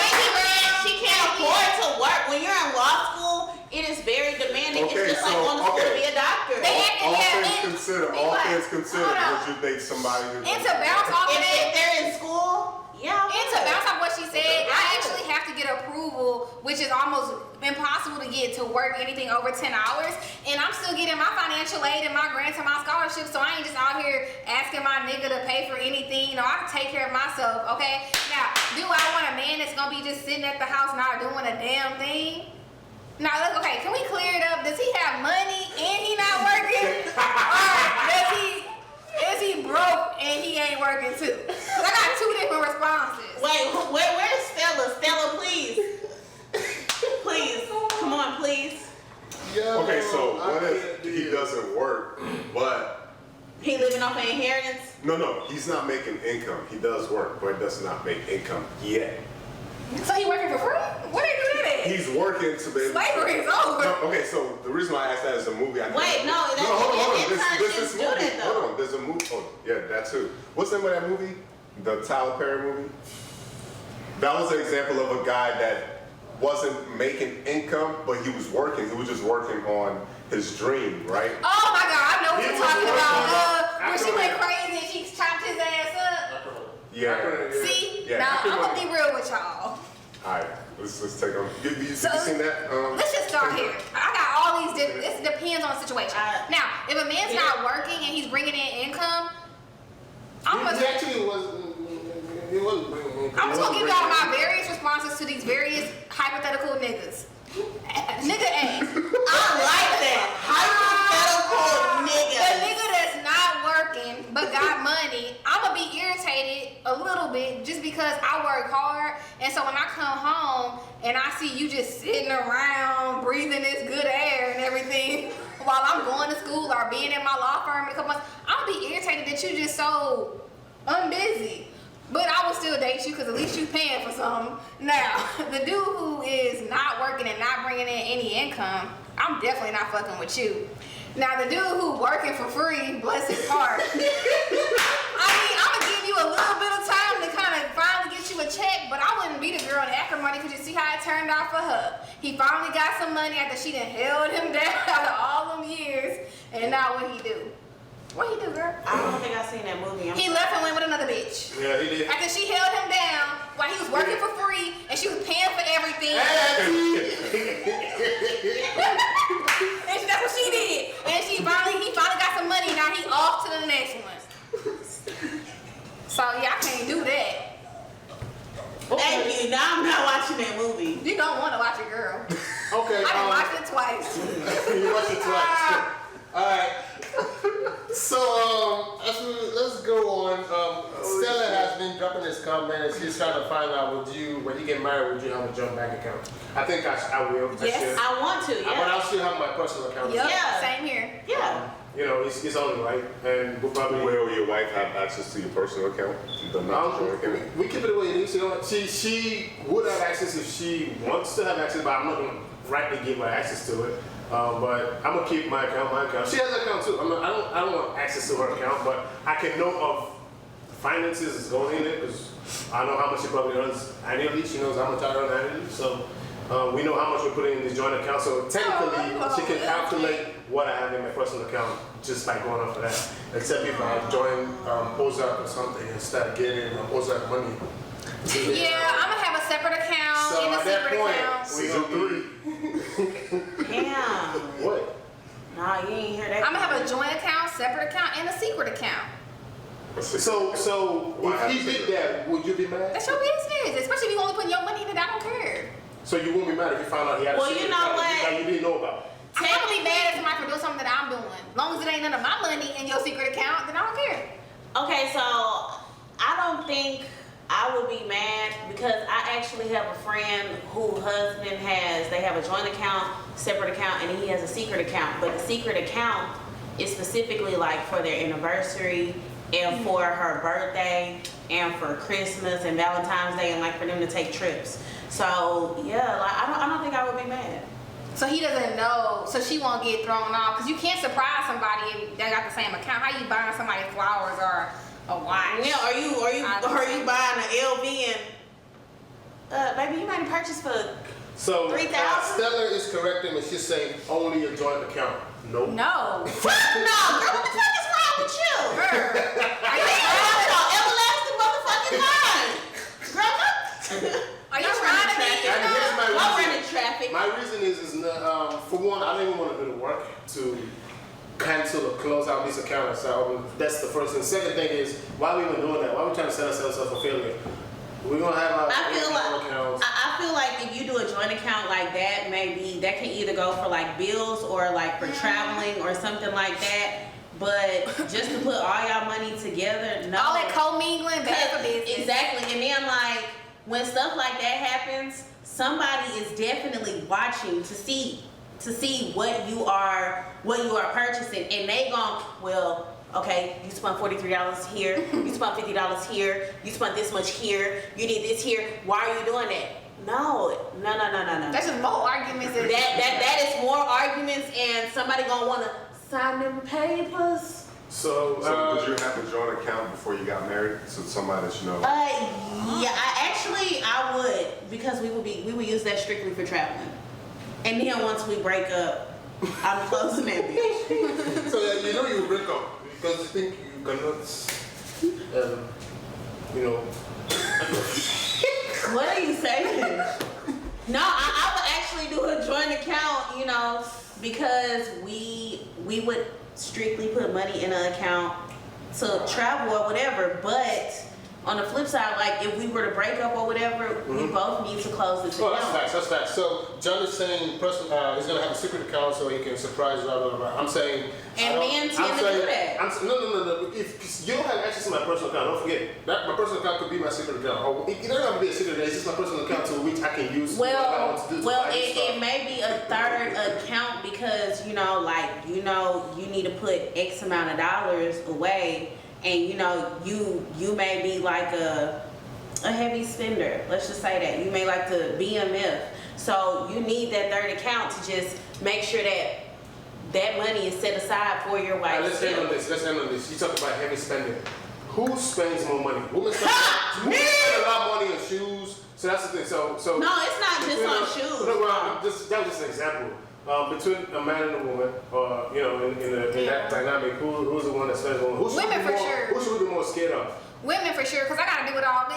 she can't afford to work. When you're in law school, it is very demanding. Okay, it's just like so- going to school to okay. be a doctor. All things considered, Hold on. would you date somebody who And to bounce off of If that, they're in school, yeah. and to bounce off what she said, I actually have to get approval, which is almost impossible to get to work anything over 10 hours. And I'm still getting my financial aid and my grants and my scholarship, so I ain't just out here asking my nigga to pay for anything. You know, I can take care of myself, okay? Now, do I want a man that's gonna be just sitting at the house not doing a damn thing? Now, look, okay, can we clear it up? Does he have money and he not working? Or is he broke and he ain't working too? 'Cause I got 2 different responses. Wait, where's Stella? Stella, please. Please. Come on, please. Yo, Okay, so I what can't if do he he doesn't work, but He living off an inheritance? no, he's not making income. He does work, but does not make income yet. So he working for free? Where they do that at? He's working to be able Slavery is over. No, okay, so the reason why I asked that is a movie. Wait, no, that's hold on. internships do movie. that, though. Hold on, there's a movie. Oh, yeah, that too. What's the name of that movie? The Tyler Perry movie? That was an example of a guy that wasn't making income, but he was working. He was just working on his dream, right? Oh my God, I know what He you're was talking working about. on When it. she went crazy and she chopped his ass up. Yeah. See? Yeah, now, I I'm going to be real with y'all. Alright, let's take on. You So, seen that? Let's just start here. I got all these different, this depends on the situation. Now, if a man's not working and he's bringing in income, I'm He gonna, actually wasn't. He wasn't bringing income. I'm just gonna give y'all my various responses to these various hypothetical niggas. Nigga A. I like that. Hypothetical nigga. The nigga that's not working but got money, I'm gonna be irritated a little bit just because I work hard, and so when I come home and I see you just sitting around breathing this good air and everything while I'm going to school or being in my law firm in a couple months, I'm gonna be irritated that you just so unbusy. But I would still date you because at least you paying for something. Now, the dude who is not working and not bringing in any income, I'm definitely not fucking with you. Now, the dude who working for free, bless his heart. I mean, I'm gonna give you a little bit of time to kind of finally get you a check, but I wouldn't be the girl in acrimony because you see how it turned out for her. He finally got some money after she done held him down out of all them years, and now what he do? What he do, girl? I don't think I've seen that movie. He left and went with another bitch. Yeah, he did. After she held him down while he was working for free and she was paying for everything. And that's what she did. And he finally got some money. Now he off to the next one. So yeah, I can't do that. Thank you. Now I'm not watching that movie. You don't want to watch it, girl. Okay. I done watched it twice. You watched it twice. All right. So let's go on. Stella has been dropping this comment and she's trying to find out when you get married, would you have a joint bank account? I think I will. Yes. I should. I want to, But yeah. I'll still have my personal account. Yep, Yeah. same here. Yeah. You know, it's only right, and we'll probably. Will your wife have access to your personal account? The not joint account? We keep it the way it is. You know, she would have access if she wants to have access, but I'm not gonna rightly give her access to it. But I'm gonna keep my account. She has an account too. I don't want access to her account, but I can know of finances is going in it because I know how much she probably earns annually. She knows how much I earn annually, so we know how much we're putting in this joint account. So technically, she can calculate what I have in my personal account just by going off of that. Except if I join Ozark or something and start getting Ozark money. Yeah, I'm gonna have a separate account So in a at that separate point, account. Season 3. Damn. What? Nah, you ain't hear that. I'm gonna have a joint account, separate account, and a secret account. So Why have if he a did secret? that, would you be mad? That's your business, especially if you only putting your money in it. I don't care. So you won't be mad if you found out he had a Well, secret you know account what? that you didn't know about. I'm not gonna be mad at somebody for doing something that I'm doing. As long as it ain't none of my money in your secret account, then I don't care. Okay, so I don't think I would be mad because I actually have a friend whose husband they have a joint account, separate account, and he has a secret account. But the secret account is specifically like for their anniversary and for her birthday and for Christmas and Valentine's Day and like for them to take trips. So yeah, like I don't think I would be mad. So he doesn't know, so she won't get thrown off. Because you can't surprise somebody if they got the same account. How you buying somebody flowers or a watch? Yeah, are you buying an LV and baby, you might have purchased for So 3,000? Stella is correcting me. She's saying only a joint account. Nope. No. fuck no, girl, what the fuck is wrong with you? Girl. Are you trying to everlasting motherfucking line? Girl, Are you trying to be, And here's my I'm reason. running traffic. My reason is for one, I don't even want to do the work to cancel or close out these accounts. So that's the first thing. Second thing is, why are we even doing that? Why are we trying to set ourselves up for failure? We're gonna have our accounts. I feel like if you do a joint account like that, maybe that can either go for like bills or like for traveling or something like that. But just to put all y'all money together, no. all that commingling, bad for business. Exactly. And then like when stuff like that happens, somebody is definitely watching to see to see what you are purchasing, and they gon', well, okay, you spent $43 here, you spent $50 here, you spent this much here, you did this here. Why are you doing that? No. That's just more arguments. That is more arguments, and somebody gonna wanna sign them papers. So, Did you have a joint account before you got married to somebody that you know? Yeah, I would, because we would use that strictly for traveling. And then once we break up, I'm closing that bitch. so you know you break up because you think you cannot, you know. What are you saying? No, I would actually do a joint account, you know, because we would strictly put money in an account to travel or whatever. But on the flip side, like if we were to break up or whatever, we both need to close this account. Oh, that's facts. So John is saying person he's gonna have a secret account so he can surprise blah blah blah. I'm saying. And men tend to do that. No. If you don't have access to my personal account, don't forget that my personal account could be my secret account. Or it doesn't have to be a secret. It's just my personal account to which I can use. It may be a third account because you need to put X amount of dollars away, and you may be like a heavy spender. Let's just say that you may like to BMF. So you need that third account to just make sure that money is set aside for your wife. Let's end on this. You talk about heavy spending. Who spends more money? Women spend a lot of money on shoes. So that's the thing. So no, it's not just on shoes. That was just an example. Between a man and a woman, or in that dynamic, who's the one that spends more? Women for sure. Who should we be more scared of? Women for sure, because I gotta do it all.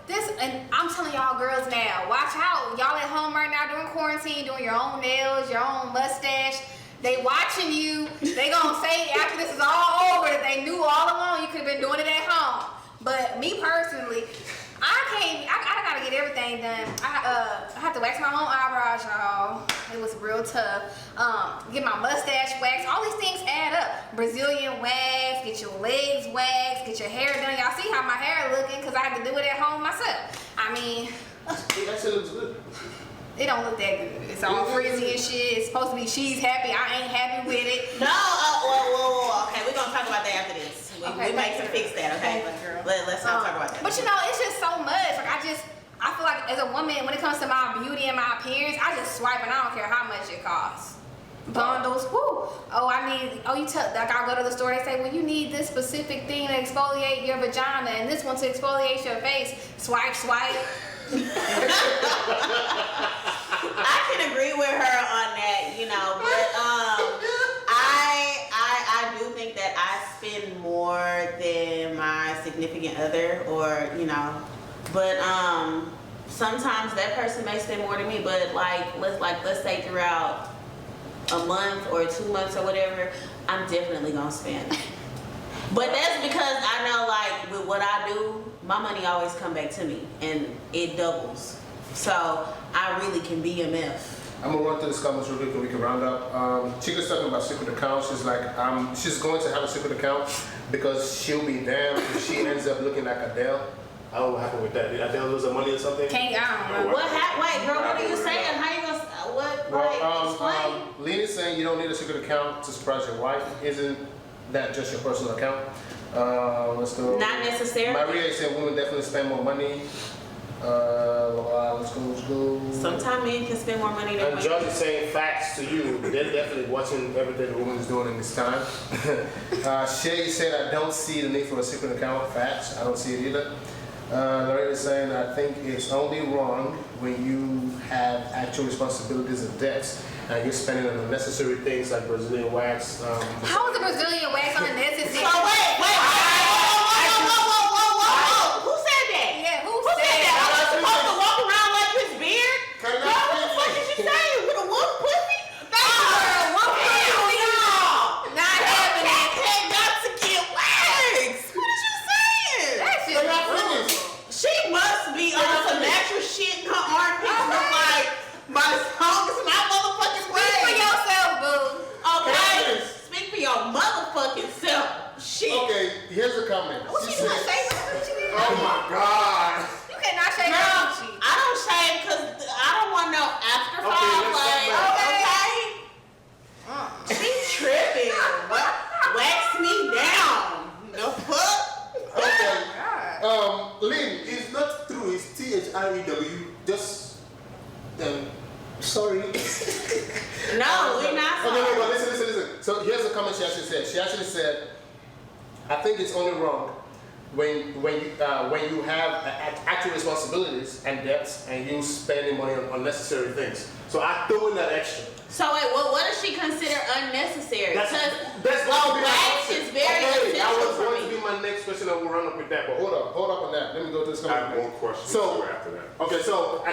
This, and I'm telling y'all girls now, watch out. Y'all at home right now doing quarantine, doing your own nails, your own mustache. They watching you. They gonna say after this is all over that they knew all along you could have been doing it at home. But me personally, I gotta get everything done. I have to wax my own eyebrows, y'all. It was real tough. Get my mustache waxed. All these things add up. Brazilian wax, get your legs waxed, get your hair done. Y'all see how my hair looking because I had to do it at home myself. I mean, It actually looks good. it don't look that good. It's all frizzy and shit. It's supposed to be she's happy. I ain't happy with it. No, whoa. Okay, we're gonna talk about that after this. We might can fix that, okay? Let's not talk about that. But it's just so much. Like I feel like as a woman, when it comes to my beauty and my appearance, I just swipe and I don't care how much it costs. Bundles, whoo. Like I'll go to the store, they say, well, you need this specific thing to exfoliate your vagina and this one to exfoliate your face. Swipe. I can agree with her on that, but I do think that I spend more than my significant other, or but sometimes that person may spend more than me, but let's say throughout a month or 2 months or whatever, I'm definitely gonna spend. But that's because I know, with what I do, my money always come back to me, and it doubles. So I really can be a myth. I'm gonna run through this comments real quick and we can round up. Chica's talking about secret accounts. She's like, she's going to have a secret account because she'll be damned if she ends up looking like Adele. I don't know what happened with that. Did Adele lose her money or something? I don't know. Wait, girl, what are you saying? How you gonna, explain? Lena's saying you don't need a secret account to surprise your wife. Isn't that just your personal account? Let's go. Not necessarily. Maria is saying women definitely spend more money. Let's go. Sometimes men can spend more money than And women. Judge is saying facts to you. They're definitely watching everything the woman is doing in this time. Shay said, I don't see the need for a secret account. Facts. I don't see it either. Loretta is saying, I think it's only wrong when you have actual responsibilities and debts and you're spending on unnecessary things like Brazilian wax. How is the Brazilian wax unnecessary? So wait. Who said that? Yeah, who Who said that? I was supposed to walk around like his beard? Girl, what the fuck did you say? With a wolf pussy? Not having it. Got to get waxed. What is you saying? That shit is rude. She must be on some natural shit in her armpits. Look like by the strongest my motherfucking Speak for way. yourself, boo. Okay? Speak for your motherfucking self. Shit. Okay, here's a comment. What She you gonna said, say? What you did? oh my God. You cannot shave Girl, your coochie. I don't shave because I don't want no after Okay, fall. let's Like, go back. okay? Lynn, it's not true. It's THREW. Just sorry. No, we're not. Okay, wait, but listen. So here's the comment she actually said. She actually said, I think it's only wrong when you have actual responsibilities and debts and you spending money on unnecessary things. So I threw in that extra. So wait, what does she consider unnecessary? That's Because gonna be my wax question. is very Okay, that essential was for going me. to be my next question. I will run up with that. But hold up on that. Let me go to this I comment. have one question So- too after that. Okay, so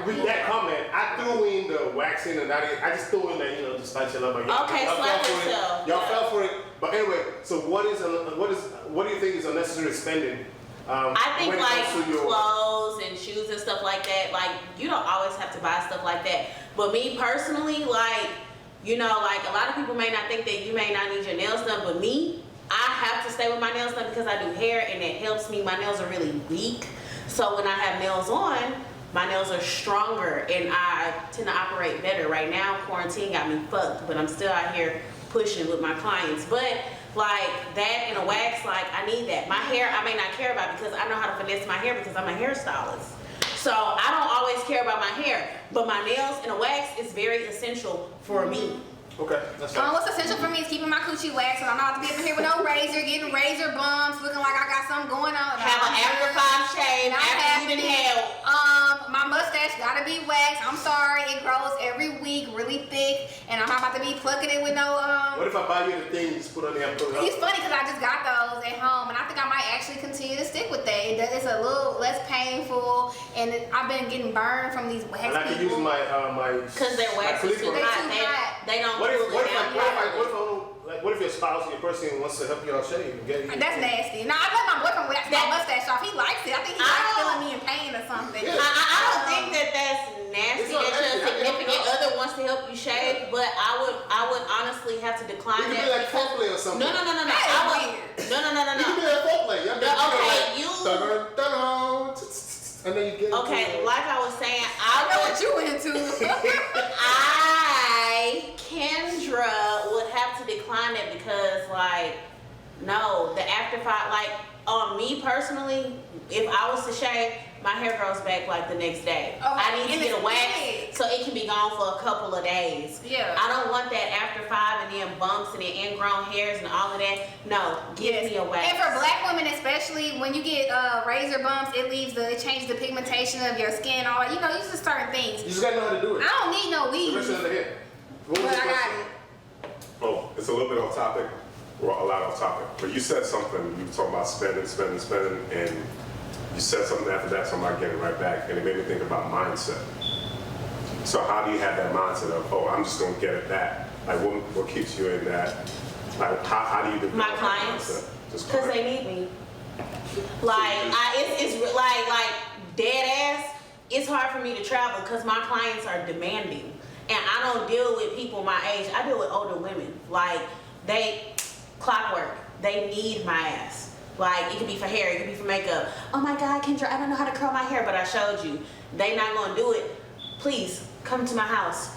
with that comment, I threw in the waxing and I just threw in that, just like your love. Okay, slap yourself. Y'all fell for it. But anyway, so what do you think is unnecessary spending? I think when it like comes to your- clothes and shoes and stuff like that, like you don't always have to buy stuff like that. But me personally, like, like a lot of people may not think that you may not need your nails done, but me, I have to stay with my nails done because I do hair and it helps me. My nails are really weak. So when I have nails on, my nails are stronger and I tend to operate better. Right now, quarantine got me fucked, but I'm still out here pushing with my clients. But like that and a wax, like I need that. My hair, I may not care about because I know how to finesse my hair because I'm a hairstylist. So I don't always care about my hair, but my nails and a wax is very essential for me. Okay, that's fine. What's essential for me is keeping my coochie waxed, so I'm not to be up in here with no razor, getting razor bumps, looking like I got something going on. Have an after 5 shave Not after you done happening. had. My mustache gotta be waxed. I'm sorry, it grows every week, really thick, and I'm not about to be plucking it with no What if I buy you the thing you just put on there and put it up? It's funny because I just got those at home, and I think I might actually continue to stick with that. It's a little less painful, and I've been getting burned from these wax And I can use people. my Because their wax is too clipper. hot. They don't What if cool it down. what if your spouse or your person wants to help you out shave? That's nasty. Now I let my boyfriend wax my mustache off. He likes it. I think he likes feeling me in pain or something. Yeah. I don't think that that's nasty It's not that your nasty. I can help significant you out. other wants to help you shave, but I would honestly have to decline It could that. be like because- foreplay or something. No. That is I would, weird. no. It could be like foreplay. Okay, you- And then you get Okay, like I was saying, I know what you into. Kendra would have to decline it because, like, no, the after 5, like, on me personally, if I was to shave, my hair grows back like the next day. I need to and get a it's wax big. so it can be gone for a couple of days. Yeah. I don't want that after 5 and then bumps and then ingrown hairs and all of that. No, give me a wax. And for black women especially, when you get razor bumps, it changes the pigmentation of your skin. All you just certain things. You just gotta know how to do it. I don't need no The weed, rest of the hair. What but was I your got question? it. Oh, it's a little bit off topic, or a lot off topic. But you said something, you were talking about spending, and you said something after that, so I'm not getting right back, and it made me think about mindset. So how do you have that mindset of, oh, I'm just gonna get it back? Like, what keeps you in that? Like, how do you develop My that clients, mindset? Just because go they ahead. need me. Like, it's like dead ass. It's hard for me to travel because my clients are demanding, and I don't deal with people my age. I deal with older women. Like, they clockwork. They need my ass. Like, it could be for hair, it could be for makeup. Oh my God, Kendra, I don't know how to curl my hair, but I showed you. They not gonna do it. Please come to my house.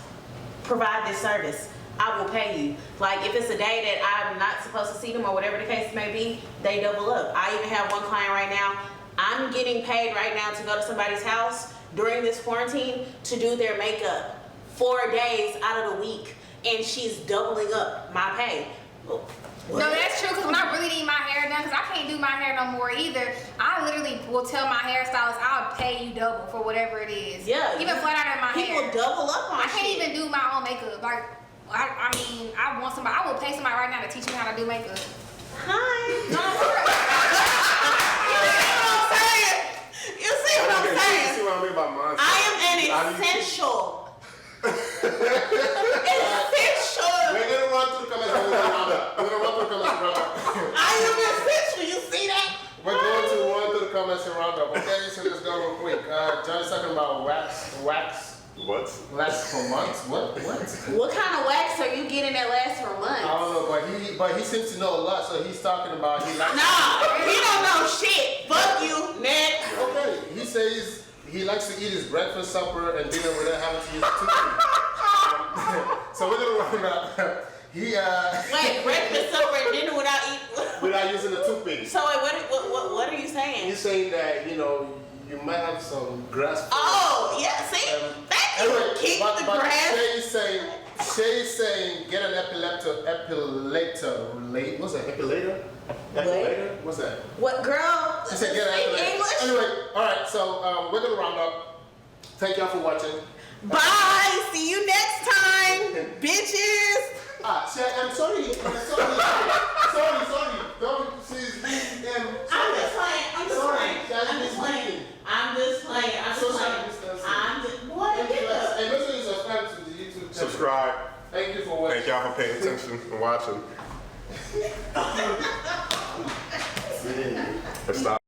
Provide this service. I will pay you. Like, if it's a day that I'm not supposed to see them or whatever the case may be, they double up. I even have one client right now. I'm getting paid right now to go to somebody's house during this quarantine to do their makeup 4 days out of the week, and she's doubling up my pay. No, that's true, because when I really need my hair done, because I can't do my hair no more either, I literally will tell my hairstylist, I'll pay you double for whatever it is. Yeah. Even flat out in my People hair. double up on I can't shit. even do my own makeup. Like, I want somebody, I will pay somebody right now to teach me how to do makeup. Hi. No, for real. You see what I'm Okay, saying? you see what I mean by mindset? I am How do an you- essential. Essential. We're gonna run through the comments and we're gonna round up. We're gonna run through the comments and round up. I am essential. You see that? We're going to run through the comments and round up. Okay, so let's go real quick. John's talking about wax What? lasts for months. What? What kind of wax are you getting that lasts for months? I don't know, but he seems to know a lot, so he's talking about he likes. Nah, he don't know shit. Fuck you. Next. Okay, he says he likes to eat his breakfast, supper, and dinner without having to use a toothpick. So we're gonna run up. Wait, breakfast, supper, and dinner without eating. Without using a toothpick. So wait, what are you saying? He's saying that, you know, you might have some grass. Oh, yeah, see? Thank you. Anyway, Keep but the grass. Shay's saying get an epilator. What's that? Epilator? Epilator? What's that? What, girl? She said get an Speak epilator. English? Anyway, all right. So we're gonna round up. Thank y'all for watching. Bye. See you next time, bitches. Shay, I'm sorry. Sorry. Don't she's I'm just playing. I'm just playing. What? And make sure you subscribe to the YouTube channel. Subscribe. Thank you for watching. Thank y'all for paying attention and watching. Stop.